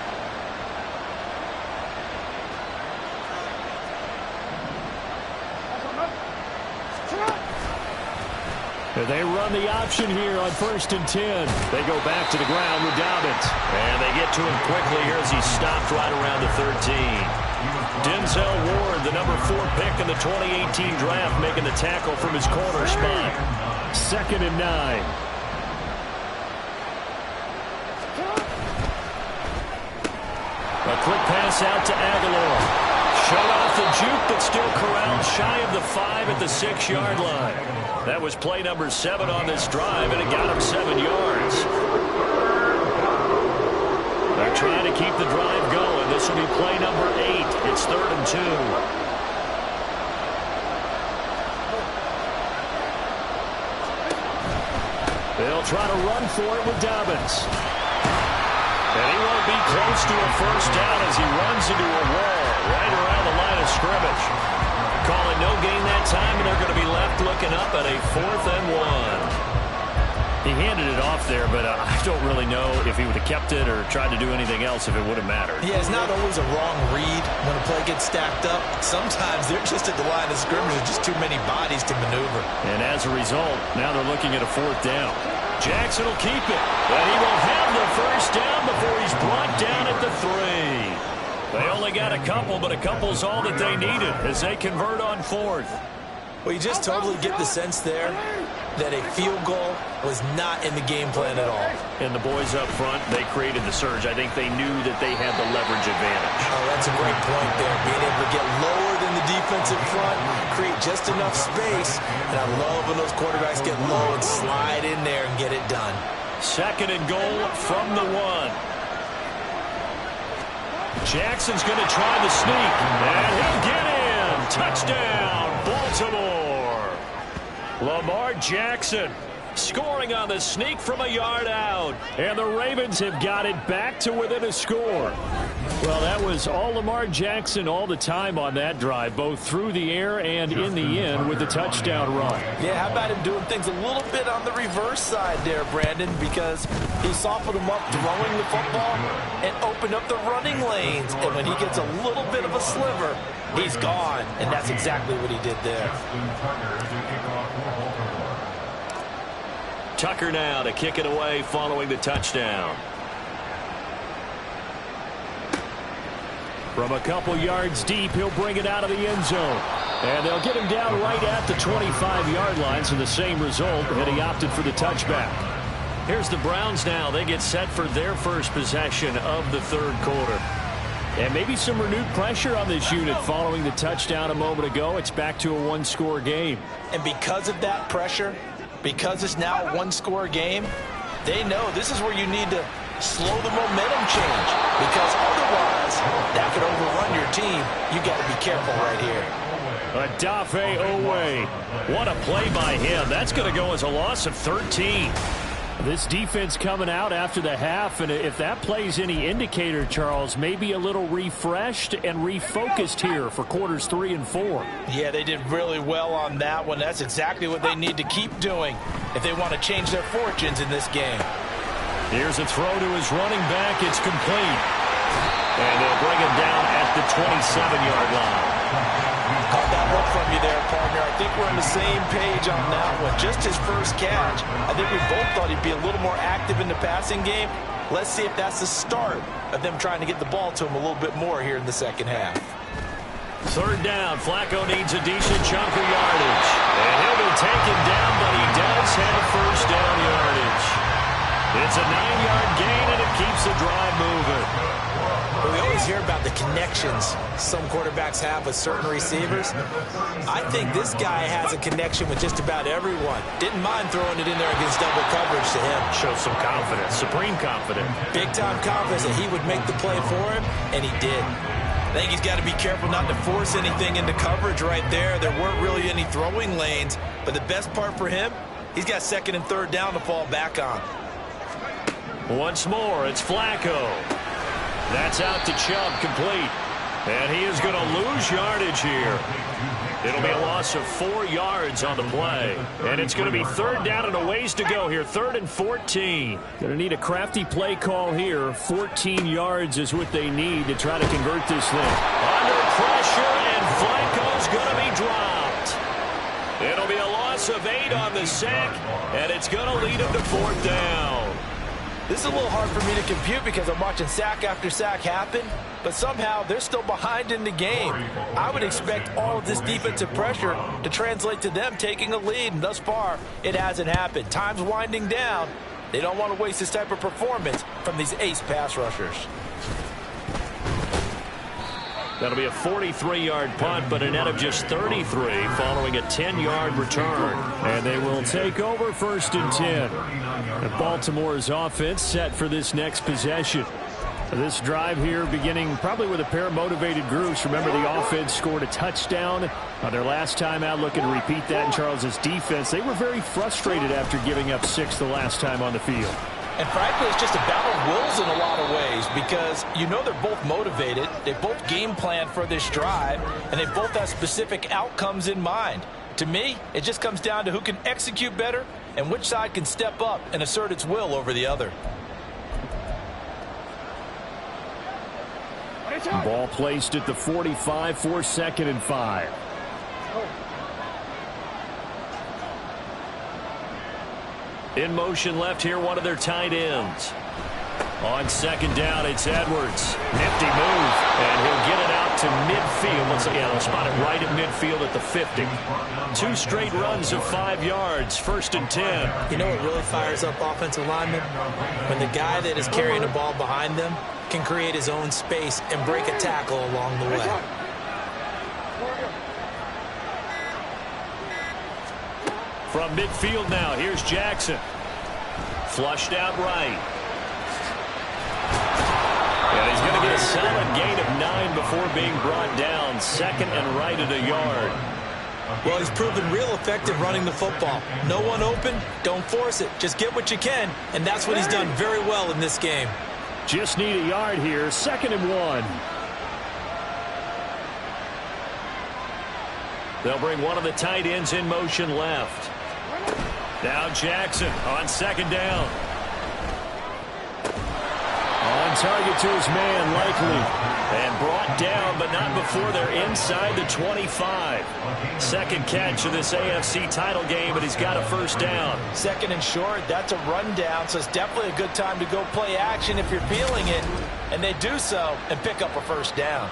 A: They run the option here on 1st and 10. They go back to the ground with Dobbins.
D: And they get to him quickly here as he stopped right around the 13. Denzel Ward, the number 4 pick in the 2018 draft, making the tackle from his corner spot.
A: 2nd and 9.
D: A quick pass out to Aguilar. Showed off the juke, but still corralled shy of the 5 at the 6-yard line. That was play number 7 on this drive, and it got him 7 yards. They're trying to keep the drive going. This will be play number 8. It's 3rd and 2.
A: They'll try to run for it with Dobbins.
D: And he won't be close to a first down as he runs into a wall right around the line of scrimmage. Call it no gain that time, and they're going to be left looking up at a 4th and 1.
A: He handed it off there, but I don't really know if he would have kept it or tried to do anything else if it would have mattered.
B: Yeah, it's not always a wrong read when a play gets stacked up. Sometimes they're just at the line of scrimmage. There's just too many bodies to maneuver.
A: And as a result, now they're looking at a 4th down. Jackson will keep it, but he will have the first down before he's brought down at the 3. They only got a couple, but a couple's all that they needed as they convert on 4th.
B: Well, you just totally get the sense there that a field goal was not in the game plan at all.
D: And the boys up front, they created the surge. I think they knew that they had the leverage advantage.
B: Oh, that's a great point there. Being able to get lower than the defensive front, create just enough space. And I love when those quarterbacks get low and slide in there and get it done.
D: 2nd and goal from the 1. Jackson's going to try the sneak. And he'll get in. Touchdown, Baltimore. Lamar Jackson scoring on the sneak from a yard out.
A: And the Ravens have got it back to within a score. Well, that was all Lamar Jackson all the time on that drive, both through the air and in the end with the touchdown run.
B: Yeah, how about him doing things a little bit on the reverse side there, Brandon, because he softened him up throwing the football and opened up the running lanes. And when he gets a little bit of a sliver, he's gone. And that's exactly what he did there.
D: Tucker now to kick it away following the touchdown.
A: From a couple yards deep, he'll bring it out of the end zone. And they'll get him down right at the 25-yard line, so the same result, and he opted for the touchback.
D: Here's the Browns now. They get set for their first possession of the 3rd quarter.
A: And maybe some renewed pressure on this unit following the touchdown a moment ago. It's back to a 1-score game.
B: And because of that pressure, because it's now a 1-score game, they know this is where you need to slow the momentum change, because otherwise that could overrun your team. You got to be careful right here.
A: Odafe Owe.
D: What a play by him. That's going to go as a loss of 13.
A: This defense coming out after the half, and if that plays any indicator, Charles, maybe a little refreshed and refocused here for quarters 3 and 4.
B: Yeah, they did really well on that one. That's exactly what they need to keep doing if they want to change their fortunes in this game.
A: Here's a throw to his running back. It's complete.
D: And they'll bring him down at the 27-yard line.
B: Caught that look from you there, partner. I think we're on the same page on that one. Just his first catch. I think we both thought he'd be a little more active in the passing game. Let's see if that's the start of them trying to get the ball to him a little bit more here in the second half.
D: 3rd down. Flacco needs a decent chunk of yardage. And he'll be taken down, but he does have first down yardage. It's a 9-yard gain, and it keeps the drive moving.
B: But we always hear about the connections some quarterbacks have with certain receivers. I think this guy has a connection with just about everyone. Didn't mind throwing it in there against double coverage to him.
D: Shows some confidence, supreme confidence.
B: Big-time confidence that he would make the play for him, and he did. I think he's got to be careful not to force anything into coverage right there. There weren't really any throwing lanes, but the best part for him, he's got 2nd and 3rd down to fall back on.
D: Once more, it's Flacco. That's out to Chubb, complete. And he is going to lose yardage here. It'll be a loss of 4 yards on the play. And it's going to be 3rd down and a ways to go here. 3rd and 14.
A: Going to need a crafty play call here. 14 yards is what they need to try to convert this thing.
D: Under pressure, and Flacco's going to be dropped. It'll be a loss
A: loss of 8 on the sack, and it's going to lead him to 4th down.
B: This is a little hard for me to compute because I'm watching sack after sack happen, but somehow they're still behind in the game. I would expect all of this defensive pressure to translate to them taking a lead, and thus far, it hasn't happened. Time's winding down. They don't want to waste this type of performance from these ace pass rushers.
A: That'll be a 43-yard punt, but a net of just 33 following a 10-yard return.
D: And they will take over 1st and 10. And Baltimore's offense set for this next possession. This drive here beginning probably with a pair of motivated groups. Remember, the offense scored a touchdown on their last time out. Looking to repeat that in Charles's defense. They were very frustrated after giving up 6 the last time on the field.
B: And frankly, it's just a battle of wills in a lot of ways because you know they're both motivated. They both game plan for this drive, and they both have specific outcomes in mind. To me, it just comes down to who can execute better and which side can step up and assert its will over the other.
D: Ball placed at the 45 for 2nd and 5.
A: In motion left here, one of their tight ends. On 2nd down, it's Edwards. Nifty move, and he'll get it out to midfield. They'll spot it right at midfield at the 50. 2 straight runs of 5 yards, 1st and 10.
G: You know what really fires up offensive linemen? When the guy that is carrying the ball behind them can create his own space and break a tackle along the way.
A: From midfield now, here's Jackson. Flushed out right. And he's going to get a solid gain of 9 before being brought down. 2nd and right at a yard.
G: Well, he's proven real effective running the football. No one open, don't force it. Just get what you can, and that's what he's done very well in this game.
D: Just need a yard here. 2nd and 1.
A: They'll bring one of the tight ends in motion left. Now Jackson on 2nd down.
D: On target to his man, likely.
A: And brought down, but not before they're inside the 25. 2nd catch of this AFC title game, but he's got a 1st down.
B: 2nd and short, that's a rundown, so it's definitely a good time to go play action if you're feeling it. And they do so and pick up a 1st down.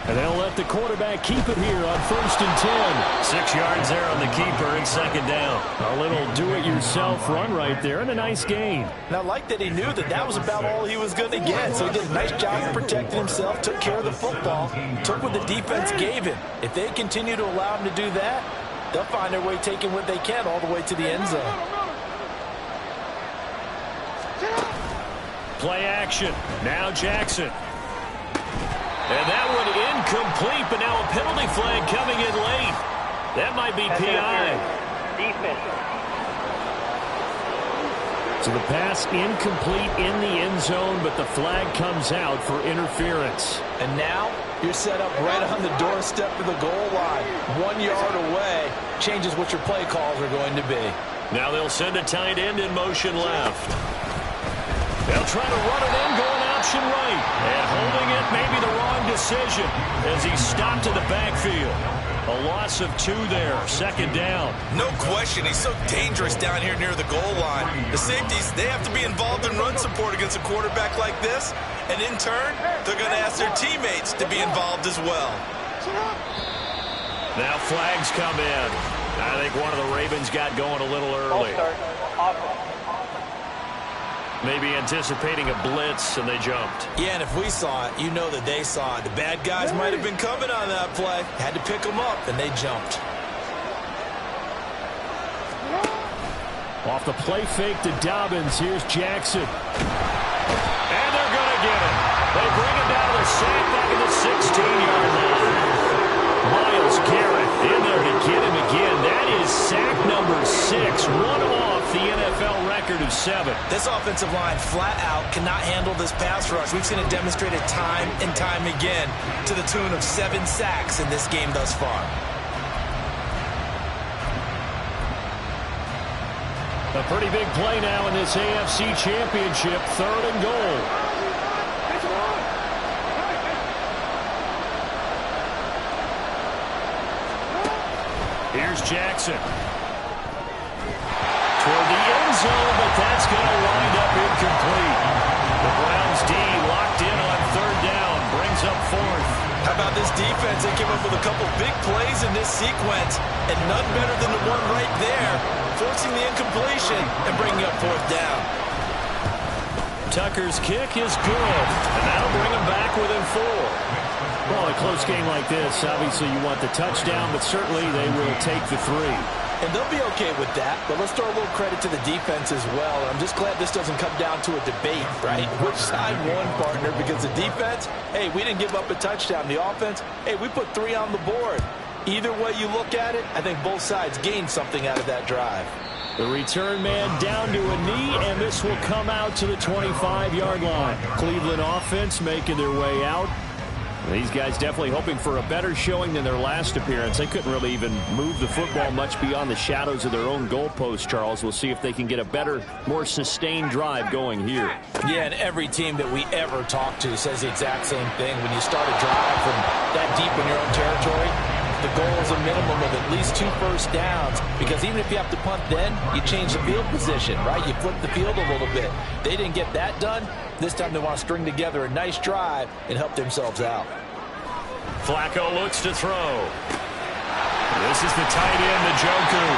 D: And they'll let the quarterback keep it here on 1st and 10.
A: 6 yards there on the keeper and 2nd down.
D: A little do-it-yourself run right there and a nice gain.
B: And I like that he knew that that was about all he was going to get. So he did a nice job of protecting himself, took care of the football, took what the defense gave him. If they continue to allow him to do that, they'll find their way taking what they can all the way to the end zone.
A: Play action. Now Jackson. And that one incomplete, but now a penalty flag coming in late. That might be PI.
C: Defense.
D: So the pass incomplete in the end zone, but the flag comes out for interference.
B: And now you're set up right on the doorstep of the goal line. 1 yard away changes what your play calls are going to be.
A: Now they'll send a tight end in motion left. They'll try to run it in, going option right. And holding it may be the wrong decision as he's stopped in the backfield. A loss of 2 there, 2nd down.
H: No question, he's so dangerous down here near the goal line. The safeties, they have to be involved in run support against a quarterback like this. And in turn, they're going to ask their teammates to be involved as well.
A: Now flags come in. I think one of the Ravens got going a little early. Maybe anticipating a blitz, and they jumped.
G: Yeah, and if we saw it, you know that they saw it. The bad guys might have been coming on that play. Had to pick them up, and they jumped.
D: Off the play fake to Dobbins. Here's Jackson.
A: And they're going to get it. They bring him down to the sack back at the 16-yard line. Myles Garrett in there to get him again. That is sack number 6. One off the NFL record of 7.
G: This offensive line flat out cannot handle this pass rush. We've seen it demonstrated time and time again to the tune of 7 sacks in this game thus far.
A: A pretty big play now in this AFC Championship, 3rd and goal. Here's Jackson. Toward the end zone, but that's going to wind up incomplete. The Browns D locked in on 3rd down, brings up 4th.
G: How about this defense? They came up with a couple big plays in this sequence, and none better than the one right there, forcing the incompletion and bringing up 4th down.
A: Tucker's kick is good, and that'll bring him back within 4. Well, a close game like this, obviously you want the touchdown, but certainly they will take the 3.
B: And they'll be okay with that, but let's throw a little credit to the defense as well. I'm just glad this doesn't come down to a debate, right? Which side won, partner? Because the defense, hey, we didn't give up a touchdown. The offense, hey, we put 3 on the board. Either way you look at it, I think both sides gained something out of that drive.
A: The return man down to a knee, and this will come out to the 25-yard line. Cleveland offense making their way out. These guys definitely hoping for a better showing than their last appearance. They couldn't really even move the football much beyond the shadows of their own goalpost, Charles. We'll see if they can get a better, more sustained drive going here.
B: Yeah, and every team that we ever talk to says the exact same thing. When you start a drive from that deep in your own territory, the goal is a minimum of at least 2 first downs, because even if you have to punt then, you change the field position, right? You flip the field a little bit. They didn't get that done. This time they want to string together a nice drive and help themselves out.
A: Flacco looks to throw. This is the tight end, the Joker.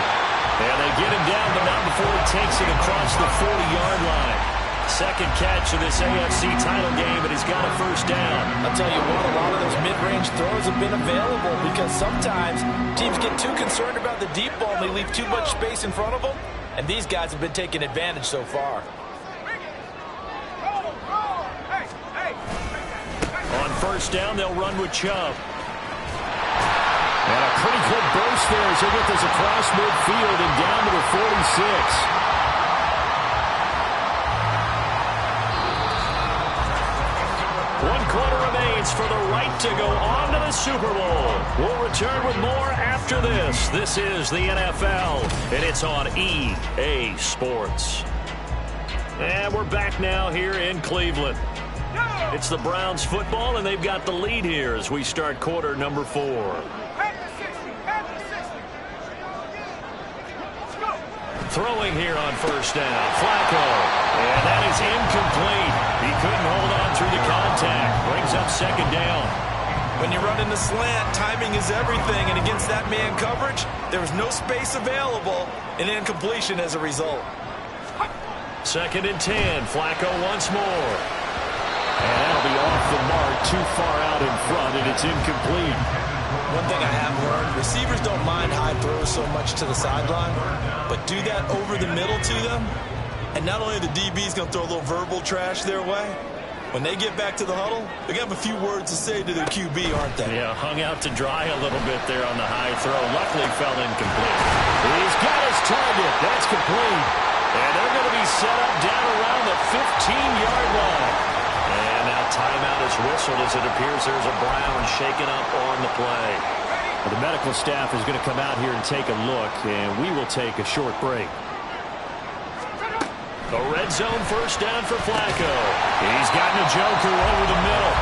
A: And they get him down, but not before he takes it across the 40-yard line. Second catch of this AFC title game, and he's got a first down.
B: I'll tell you what, a lot of those mid-range throws have been available because sometimes teams get too concerned about the deep ball and they leave too much space in front of them, and these guys have been taking advantage so far.
A: On first down, they'll run with Chubb. And a pretty good burst there as they get this across midfield and down to the 46. One quarter remains for the right to go on to the Super Bowl. We'll return with more after this. This is the NFL, and it's on EA Sports. And we're back now here in Cleveland. It's the Browns football, and they've got the lead here as we start quarter number 4. Throwing here on first down, Flacco. And that is incomplete. He couldn't hold on through the contact. Brings up second down.
G: When you run in the slant, timing is everything, and against that man coverage, there was no space available, and incompletion as a result.
A: Second and 10, Flacco once more. And that'll be off the mark, too far out in front, and it's incomplete.
G: One thing I have learned, receivers don't mind high throws so much to the sideline, but do that over the middle to them, and not only the DB's going to throw a little verbal trash their way, when they get back to the huddle, they're going to have a few words to say to their QB, aren't they?
A: Yeah, hung out to dry a little bit there on the high throw. Luckily fell incomplete. He's got his target. That's complete. And they're going to be set up down around the 15-yard line. And now timeout is whistled as it appears there's a Brown shaken up on the play. Well, the medical staff is going to come out here and take a look, and we will take a short break. A red zone first down for Flacco. He's gotten a Joker over the middle.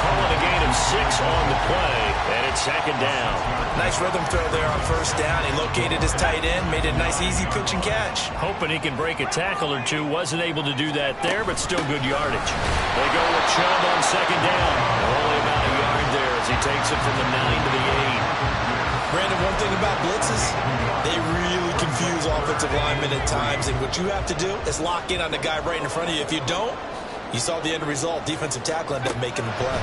A: Calling a gain of 6 on the play, and it's second down.
G: Nice rhythm throw there on first down. He located his tight end, made it a nice easy pitch and catch.
A: Hoping he can break a tackle or two. Wasn't able to do that there, but still good yardage. They go with Chubb on second down. Only about a yard there as he takes it from the 9 to the 8.
G: Brandon, one thing about blitzes, they really confuse offensive linemen at times, and what you have to do is lock in on the guy right in front of you. If you don't, you saw the end result. Defensive tackle ended up making the play.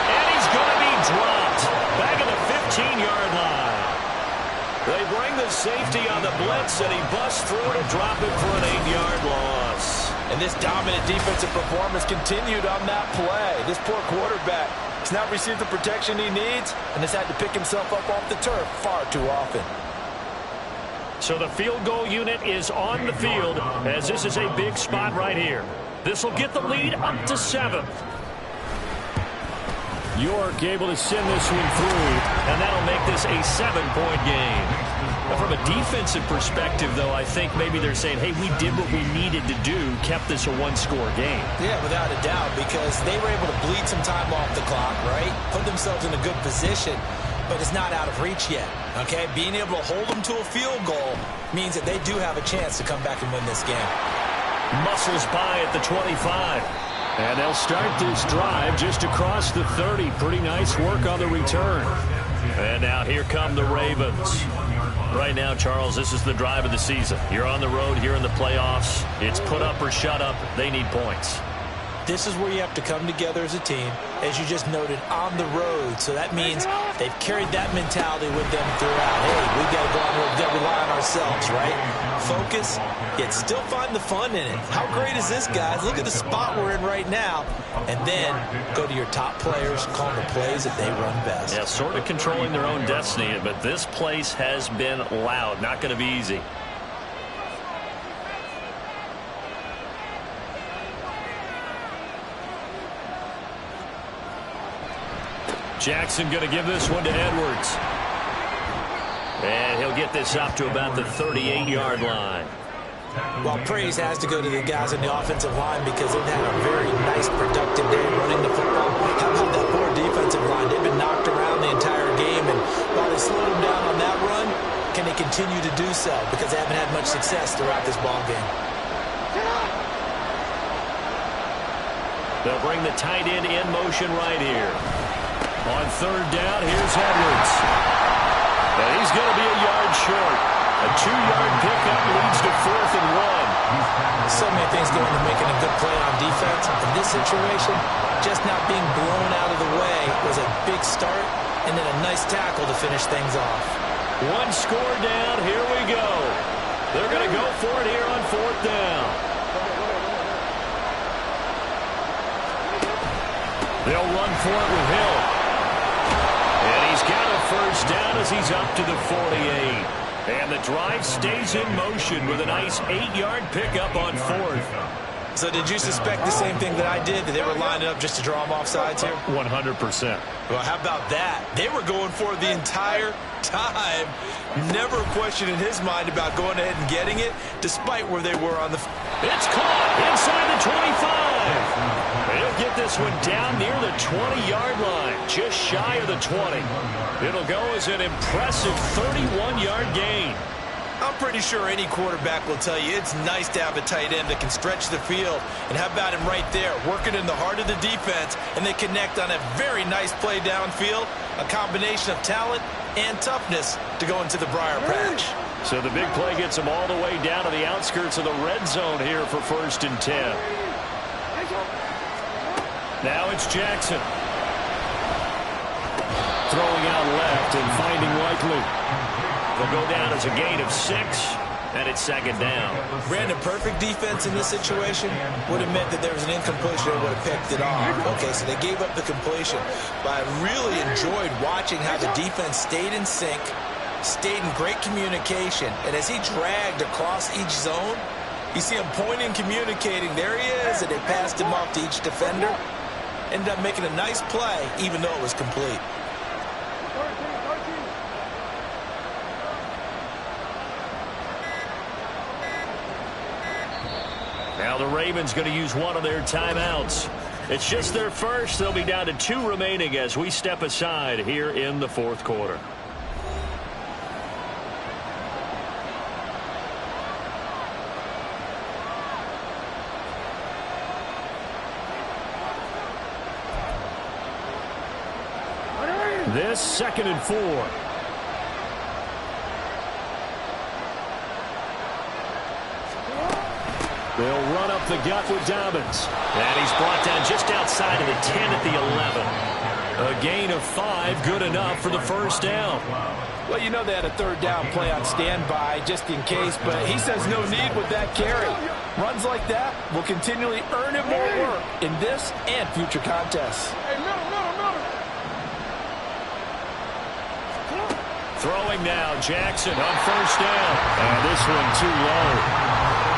A: And he's going to be dropped back at the 15-yard line. They bring the safety on the blitz, and he busts through to drop it for an 8-yard loss.
B: And this dominant defensive performance continued on that play. This poor quarterback has not received the protection he needs and has had to pick himself up off the turf far too often.
A: So the field goal unit is on the field as this is a big spot right here. This will get the lead up to 7. York able to send this one through, and that'll make this a 7-point game. Now, from a defensive perspective, though, I think maybe they're saying, hey, we did what we needed to do, kept this a one-score game.
G: Yeah, without a doubt, because they were able to bleed some time off the clock, right? Put themselves in a good position, but it's not out of reach yet, okay? Being able to hold them to a field goal means that they do have a chance to come back and win this game.
A: Muscles by at the 25. And they'll start this drive just across the 30. Pretty nice work on the return. And now here come the Ravens. Right now, Charles, this is the drive of the season. You're on the road here in the playoffs. It's put up or shut up. They need points.
G: This is where you have to come together as a team, as you just noted, on the road. So that means they've carried that mentality with them throughout. Hey, we've got to go on the road. We've got to rely on ourselves, right? Focus, yet still find the fun in it. How great is this, guys? Look at the spot we're in right now. And then go to your top players, call the plays that they run best.
A: Yeah, sort of controlling their own destiny, but this place has been loud. Not going to be easy. Jackson going to give this one to Edwards. And he'll get this up to about the 38-yard line.
G: Well, praise has to go to the guys on the offensive line because they've had a very nice, productive day running the football. How about that poor defensive line? They've been knocked around the entire game, and while they slowed them down on that run, can they continue to do so? Because they haven't had much success throughout this ball game.
A: They'll bring the tight end in motion right here. On third down, here's Edwards. And he's going to be a yard short. A 2-yard pickup leads to 4th and 1.
G: So many things go into making a good play on defense. In this situation, just not being blown out of the way was a big start, and then a nice tackle to finish things off.
A: One score down. Here we go. They're going to go for it here on 4th down. They'll run for it with Hill. And he's got a first down as he's up to the 48. And the drive stays in motion with a nice 8-yard pickup on 4th.
G: So did you suspect the same thing that I did, that they were lining up just to draw them off sides here?
A: 100%.
G: Well, how about that? They were going for it the entire time. Never a question in his mind about going ahead and getting it, despite where they were on the...
A: It's caught inside the 25. He'll get this one down near the 20-yard line, just shy of the 20. It'll go as an impressive 31-yard gain.
G: I'm pretty sure any quarterback will tell you it's nice to have a tight end that can stretch the field. And how about him right there, working in the heart of the defense, and they connect on a very nice play downfield, a combination of talent and toughness to go into the briar patch.
A: So the big play gets them all the way down to the outskirts of the red zone here for 1st and 10. Now it's Jackson. Throwing out left and finding Likely. They'll go down as a gain of 6, and it's 2nd down.
G: Brandon, perfect defense in this situation would have meant that there was an incompletion and would have picked it off. Okay, so they gave up the completion. But I really enjoyed watching how the defense stayed in sync, stayed in great communication, and as he dragged across each zone, you see him pointing, communicating. There he is, and they passed him off to each defender. Ended up making a nice play, even though it was complete.
A: Now the Ravens going to use one of their timeouts. It's just their first. They'll be down to 2 remaining as we step aside here in the 4th quarter. This 2nd and 4. They'll run up the gut with Dobbins. And he's brought down just outside of the 10 at the 11. A gain of 5, good enough for the 1st down.
B: Well, you know they had a 3rd down play on standby just in case, but he says no need with that carry. Runs like that will continually earn him more work in this and future contests.
A: Throwing now, Jackson on first down. And this one too low.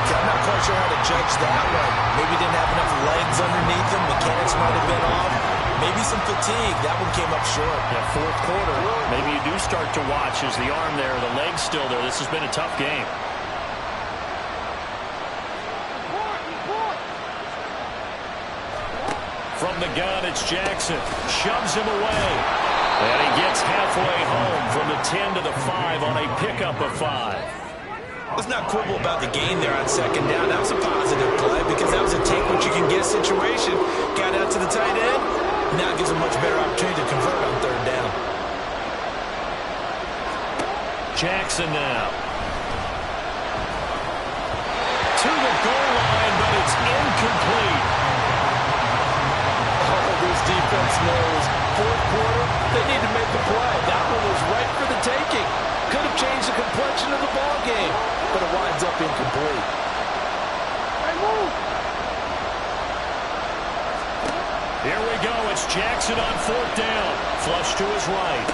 G: I'm not quite sure how to judge that one. Maybe didn't have enough legs underneath him. Mechanics might have been off. Maybe some fatigue. That one came up short.
A: That fourth quarter, maybe you do start to watch as the arm there, the leg's still there. This has been a tough game. From the gun, it's Jackson. Shoves him away. And he gets halfway home from the 10 to the 5 on a pickup of 5.
G: Let's not quibble about the gain there on second down. That was a positive play because that was a take-what-you-can-get situation. Got out to the tight end. Now it gives a much better opportunity to convert on third down.
A: Jackson now. To the goal line, but it's incomplete.
G: This defense knows fourth quarter, they need to make the play. That one was right for the taking. Could have changed the complexion of the ball game, but it winds up incomplete.
A: Here we go. It's Jackson on fourth down. Flush to his right.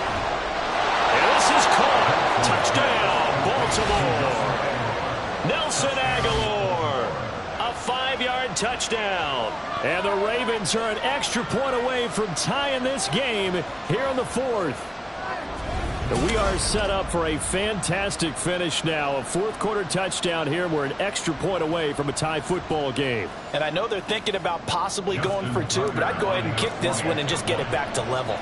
A: And this is caught. Touchdown, Baltimore. Nelson Aguilar. A 5-yard touchdown. And the Ravens are an extra point away from tying this game here in the fourth. We are set up for a fantastic finish now. A fourth-quarter touchdown here. We're an extra point away from a tie football game.
B: And I know they're thinking about possibly going for 2, but I'd go ahead and kick this one and just get it back to level.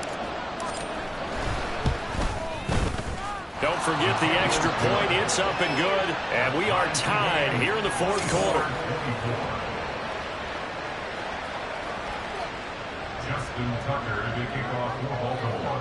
A: Don't forget the extra point. It's up and good. And we are tied here in the fourth quarter.
I: Justin Tucker to kick off for Baltimore.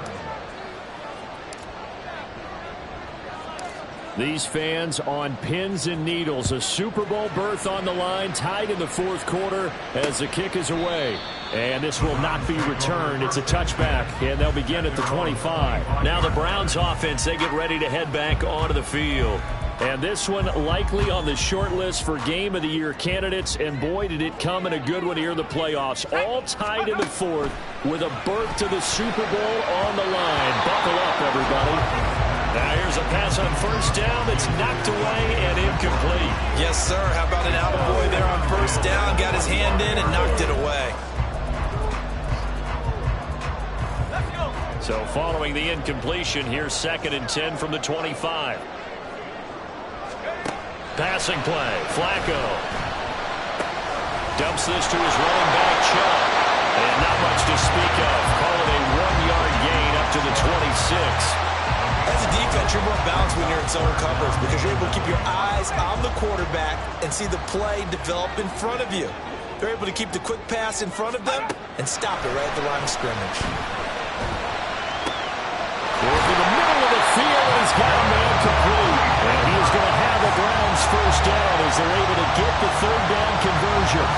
A: These fans on pins and needles. A Super Bowl berth on the line, tied in the fourth quarter as the kick is away. And this will not be returned. It's a touchback, and they'll begin at the 25. Now the Browns offense, they get ready to head back onto the field. And this one likely on the short list for Game of the Year candidates. And boy, did it come in a good one here in the playoffs. All tied in the fourth with a berth to the Super Bowl on the line. Buckle up, everybody. Now here's a pass on first down that's knocked away and incomplete.
G: Yes, sir. How about an attaboy there on first down? Got his hand in and knocked it away.
A: So following the incompletion, here's 2nd and 10 from the 25. Passing play. Flacco dumps this to his running back, Chubb. And not much to speak of. Call it a 1-yard gain up to the 26.
G: As a defense, you're more balanced when you're in zone coverage because you're able to keep your eyes on the quarterback and see the play develop in front of you. They're able to keep the quick pass in front of them and stop it right at the line of scrimmage.
A: Over the middle of the field, he's got a man complete. And he is going to have the Browns first down as they're able to get the third down conversion.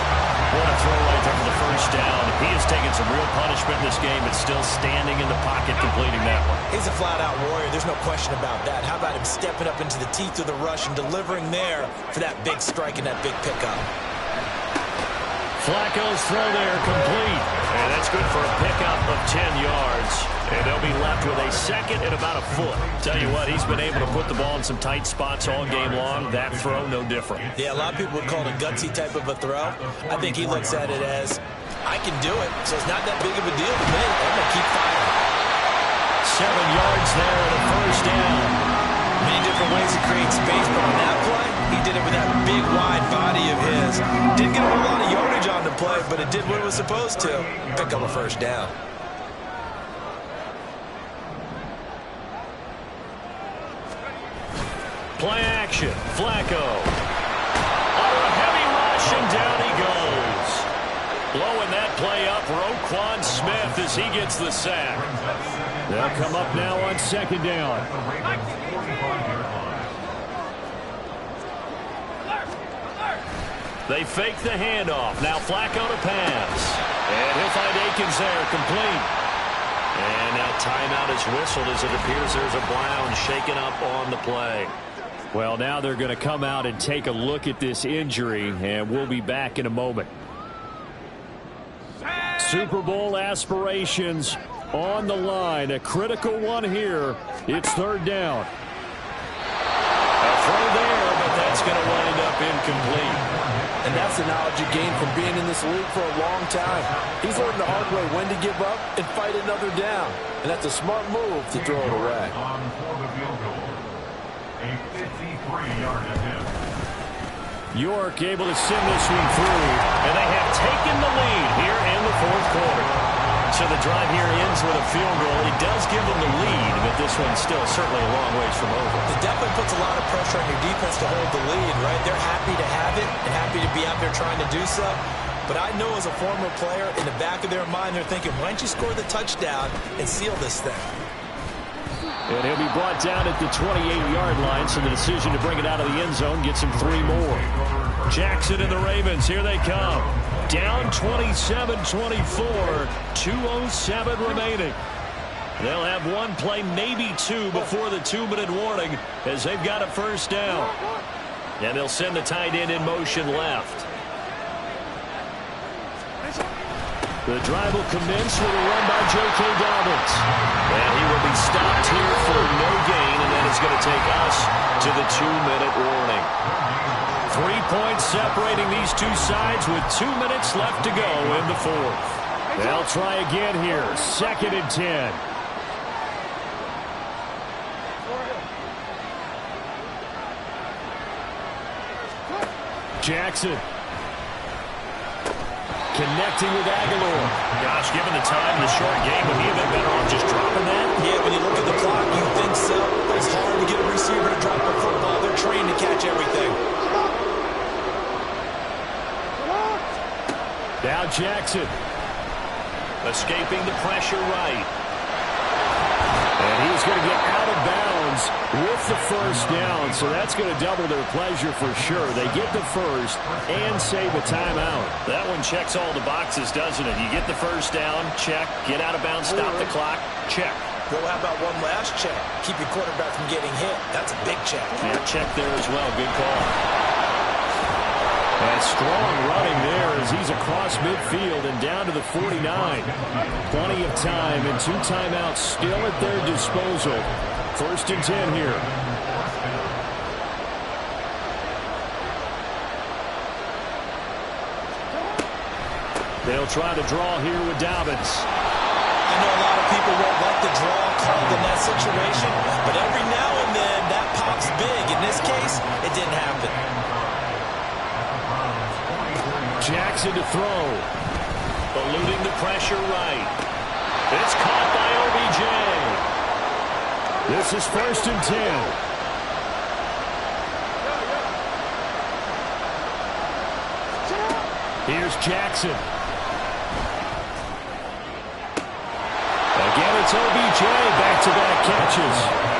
A: What a throw right there for the first down. He has taken some real punishment in this game, but still standing in the pocket completing that one.
G: He's a flat-out warrior. There's no question about that. How about him stepping up into the teeth of the rush and delivering there for that big strike and that big pickup?
A: Flacco's throw there complete. And that's good for a pickup of 10 yards. And they'll be left with a second and about a foot. Tell you what, he's been able to put the ball in some tight spots all game long. That throw, no different.
G: Yeah, a lot of people would call it a gutsy type of a throw. I think he looks at it as, I can do it, so it's not that big of a deal to me. I'm going to keep firing.
A: 7 yards there and a first down.
G: Many different ways to create space, but on that play, he did it with that big, wide body of his. Didn't get a whole lot of yardage on the play, but it did what it was supposed to. Pick up a first down.
A: Play action. Flacco. On a heavy rush, and down he goes. Blowing that play up, Roquan Smith as he gets the sack. They'll come up now on second down. They fake the handoff. Now Flacco to pass. And he'll find Akins there, complete. And now timeout is whistled as it appears there's a Brown shaken up on the play. Well, now they're going to come out and take a look at this injury, and we'll be back in a moment. Super Bowl aspirations on the line. A critical one here. It's third down.
D: A throw there, but that's going to wind up incomplete.
B: And that's the knowledge you gain from being in this league for a long time. He's learned the hard way when to give up and fight another down. And that's a smart move to throw it away.
I: On for the field goal. A 53-yard attempt.
A: York able to send this one through.
D: And they have taken the lead here in the fourth quarter. So the drive here ends with a field goal. It does give them the lead, but this one's still certainly a long ways from over.
G: It definitely puts a lot of pressure on your defense to hold the lead, right? They're happy to have it and happy to be out there trying to do so. But I know as a former player, in the back of their mind, they're thinking, why don't you score the touchdown and seal this thing?
A: And he'll be brought down at the 28-yard line, so the decision to bring it out of the end zone gets him 3 more.
D: Jackson and the Ravens, here they come. Down 27-24, 2:07 remaining.
A: They'll have one play, maybe two, before the 2-minute warning as they've got a first down. And they'll send the tight end in motion left. The drive will commence with a run by J.K. Dobbins. And he will be stopped here for no gain, and that is going to take us to the 2-minute warning. 3 points separating these two sides with 2 minutes left to go in the fourth. They'll try again here. 2nd and 10. Jackson. Connecting with Aguilar.
D: Gosh, given the time, the short game, would he have been better off just dropping that?
G: Yeah, when you look at the clock, you think so. It's hard to get a receiver to drop a football. They're trained to catch everything.
A: Now Jackson.
D: Escaping the pressure right.
A: And he's going to get out of bounds with the first down, so that's going to double their pleasure for sure. They get the first and save a timeout.
D: That one checks all the boxes, doesn't it? You get the first down, check. Get out of bounds, stop the clock, check.
G: Well, how about one last check? Keep your quarterback from getting hit. That's a big check.
D: Yeah, check there as well. Good call.
A: And strong running there as he's across midfield and down to the 49. Plenty of time and 2 timeouts still at their disposal. 1st and 10 here. They'll try to draw here with Dobbins.
G: I know a lot of people won't like the draw called in that situation, but every now and then that pops big. In this case, it didn't happen.
A: Jackson to throw.
D: Eluding the pressure right. It's caught by OBJ.
A: This is 1st and 10. Here's Jackson. Again, it's OBJ. Back-to-back catches.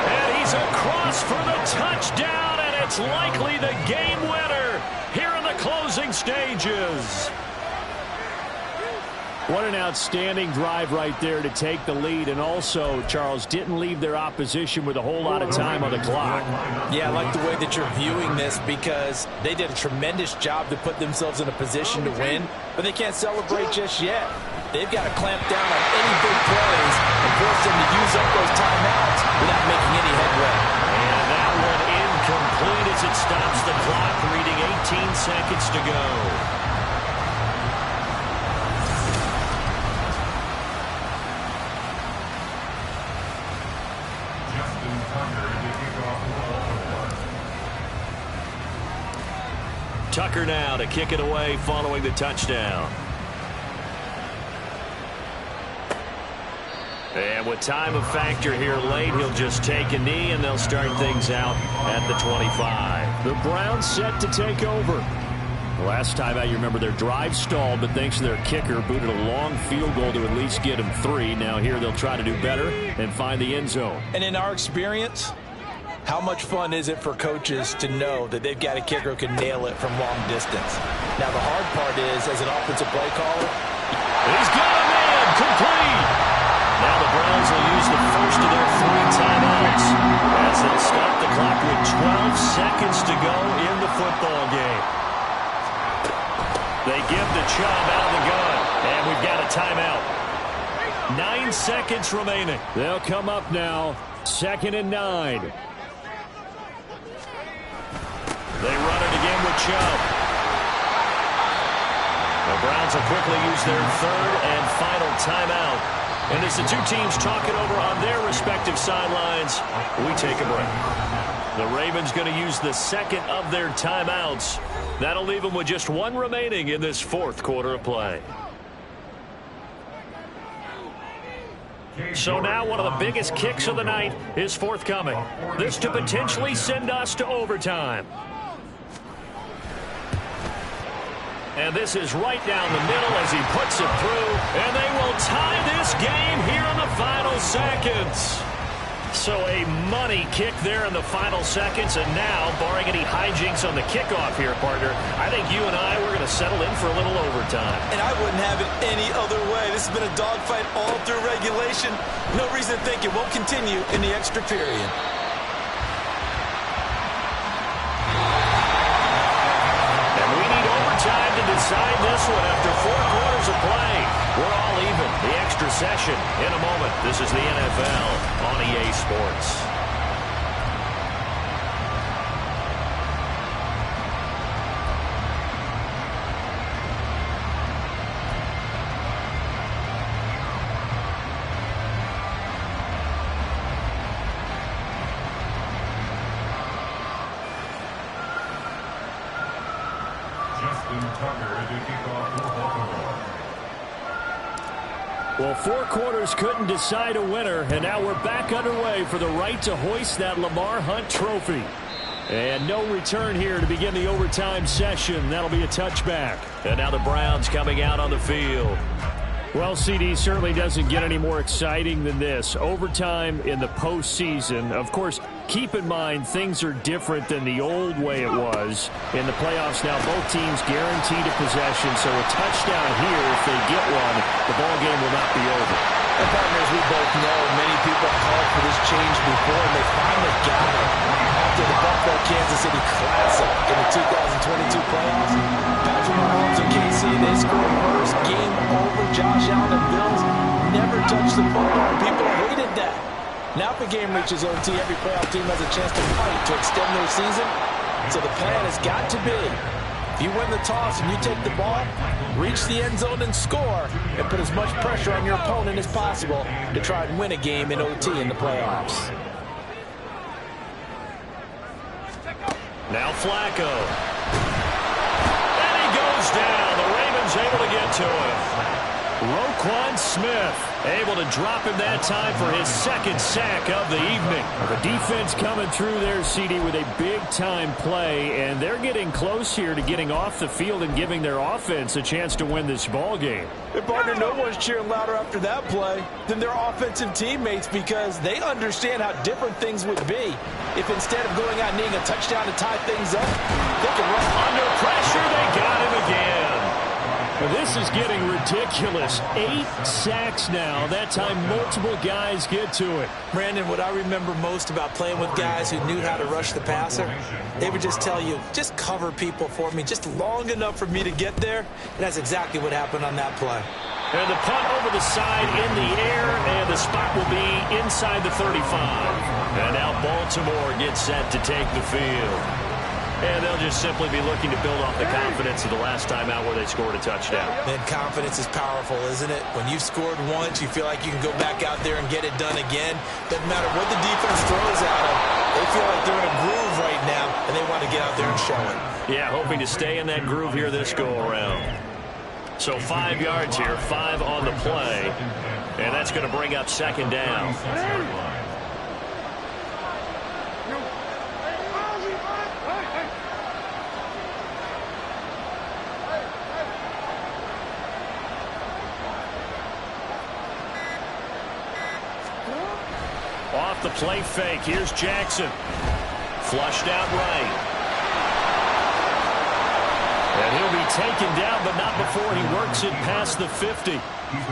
D: And he's across for the touchdown, and it's likely the game winner here in the closing stages.
A: What an outstanding drive right there to take the lead, and also, Charles, didn't leave their opposition with a whole lot of time on the clock.
B: Yeah, I like the way that you're viewing this because they did a tremendous job to put themselves in a position to win, but they can't celebrate just yet. They've got to clamp down on any big plays and force them to use up those timeouts without making any headway.
D: And that one incomplete as it stops the clock, reading 18 seconds to go. Tucker now to kick it away following the touchdown. And with time a factor here late, he'll just take a knee and they'll start things out at the 25.
A: The Browns set to take over. The last time out, you remember their drive stalled, but thanks to their kicker, booted a long field goal to at least get them 3. Now here they'll try to do better and find the end zone.
B: And in our experience, how much fun is it for coaches to know that they've got a kicker who can nail it from long distance? Now, the hard part is, as an offensive play caller,
D: he's got a man complete. Now the Browns will use the first of their 3 timeouts as they'll stop the clock with 12 seconds to go in the football game. They give the Chubb out of the gun, and we've got a timeout.
A: 9 seconds remaining. They'll come up now. 2nd and 9. They run it again with Chubb. The Browns will quickly use their 3rd and final timeout. And as the two teams talk it over on their respective sidelines, we take a break. The Ravens going to use the 2nd of their timeouts. That'll leave them with just 1 remaining in this 4th quarter of play. So now one of the biggest kicks of the night is forthcoming. This to potentially send us to overtime. And this is right down the middle as he puts it through. And they will tie this game here in the final seconds. So a money kick there in the final seconds. And now, barring any hijinks on the kickoff here, partner, I think you and I, we're going to settle in for a little overtime.
G: And I wouldn't have it any other way. This has been a dogfight all through regulation. No reason to think it won't continue in the extra period.
A: Time to decide this one after 4 quarters of play. We're all even. The extra session in a moment. This is the NFL on EA Sports. Well, 4 quarters couldn't decide a winner, and now we're back underway for the right to hoist that Lamar Hunt trophy. And no return here to begin the overtime session. That'll be a touchback. And now the Browns coming out on the field. Well, CD, certainly doesn't get any more exciting than this. Overtime in the postseason. Of course, keep in mind things are different than the old way it was. In the playoffs now, both teams guaranteed a possession, so a touchdown here, if they get one, the ball game will not be over.
B: And partners, we both know many people have called for this change before, and they finally got it after the Buffalo-Kansas City Classic in the 2022 playoffs. Patrick Mahomes and KC, they scored first. Game over. Josh Allen and Bills never touched the football. People hated that. Now if the game reaches OT, every playoff team has a chance to fight to extend their season. So the plan has got to be, if you win the toss and you take the ball, reach the end zone and score, and put as much pressure on your opponent as possible to try and win a game in OT in the playoffs.
A: Now Flacco. And he goes down. The Ravens able to get to him. Roquan Smith able to drop him that time for his 2nd sack of the evening. The defense coming through there, CD, with a big-time play, and they're getting close here to getting off the field and giving their offense a chance to win this ball game.
B: And partner, no one's cheering louder after that play than their offensive teammates, because they understand how different things would be if instead of going out and needing a touchdown to tie things up, they can run
A: under pressure. They got him again. This is getting ridiculous. 8 sacks now. That time multiple guys get to it.
G: Brandon, what I remember most about playing with guys who knew how to rush the passer, they would just tell you, just cover people for me just long enough for me to get there. And that's exactly what happened on that play.
A: And the punt over the side in the air, and the spot will be inside the 35. And now Baltimore gets set to take the field. And they'll just simply be looking to build off the confidence of the last time out where they scored a touchdown.
G: Man, confidence is powerful, isn't it? When you've scored once, you feel like you can go back out there and get it done again. Doesn't matter what the defense throws at them. They feel like they're in a groove right now, and they want to get out there and show it.
A: Yeah, hoping to stay in that groove here this go-around. So 5 yards here, 5 on the play. And that's going to bring up 2nd down. Off the play fake. Here's Jackson. Flushed out right. And he'll be taken down, but not before he works it past the 50.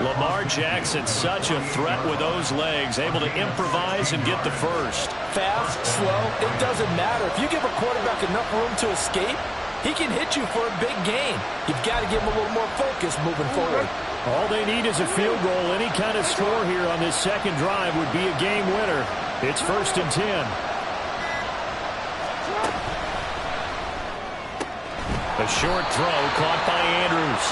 A: Lamar Jackson, such a threat with those legs, able to improvise and get the first.
B: Fast, slow, it doesn't matter. If you give a quarterback enough room to escape, he can hit you for a big gain. You've got to give him a little more focus moving forward.
A: All they need is a field goal. Any kind of score here on this second drive would be a game winner. It's 1st and 10.
D: A short throw caught by Andrews.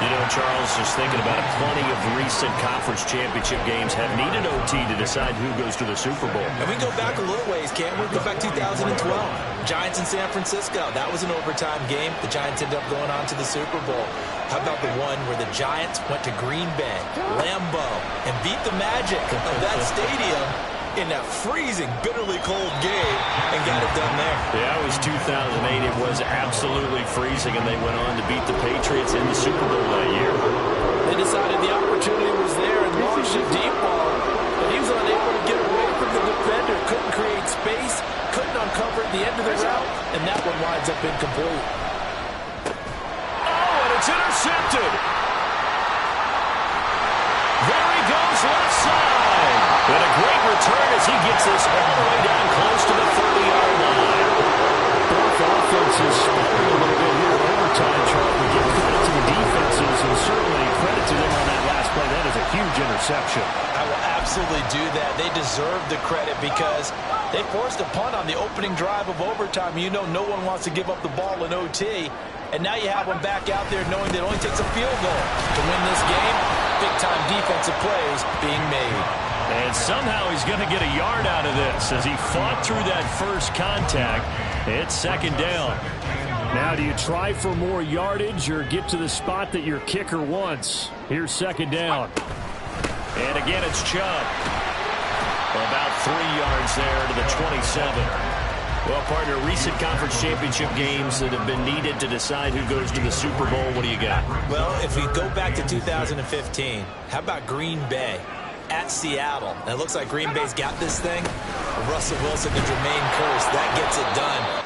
D: You know, Charles, just thinking about it, plenty of recent conference championship games have needed OT to decide who goes to the Super Bowl.
G: And we go back a little ways, can't we? Go back 2012. Giants in San Francisco. That was an overtime game. The Giants ended up going on to the Super Bowl. How about the one where the Giants went to Green Bay, Lambeau, and beat the magic of that stadium in that freezing, bitterly cold game and got it done there.
D: Yeah, it was 2008. It was absolutely freezing, and they went on to beat the Patriots in the Super Bowl that year.
B: They decided the opportunity was there and launched a deep ball, but he was unable to get away from the defender, couldn't create space, couldn't uncover at the end of the route, and that one winds up incomplete.
A: Oh, and it's intercepted. There he goes, left side. And a great return as he gets this all the way down close to the 30-yard line. Both offenses sparring a little bit here in overtime, Charles. We give credit to the defenses and certainly credit to them on that last play. That is a huge interception.
B: I will absolutely do that. They deserve the credit because they forced a punt on the opening drive of overtime. You know no one wants to give up the ball in OT. And now you have them back out there knowing that it only takes a field goal to win this game. Big-time defensive plays being made.
A: And somehow he's going to get a yard out of this as he fought through that first contact. It's 2nd down. Now, do you try for more yardage or get to the spot that your kicker wants? Here's 2nd down. And again, it's Chubb. About 3 yards there to the 27. Well, partner, recent conference championship games that have been needed to decide who goes to the Super Bowl. What do you got?
G: Well, if we go back to 2015, how about Green Bay at Seattle? And it looks like Green Bay's got this thing. Russell Wilson to Jermaine Kearse, that gets it done.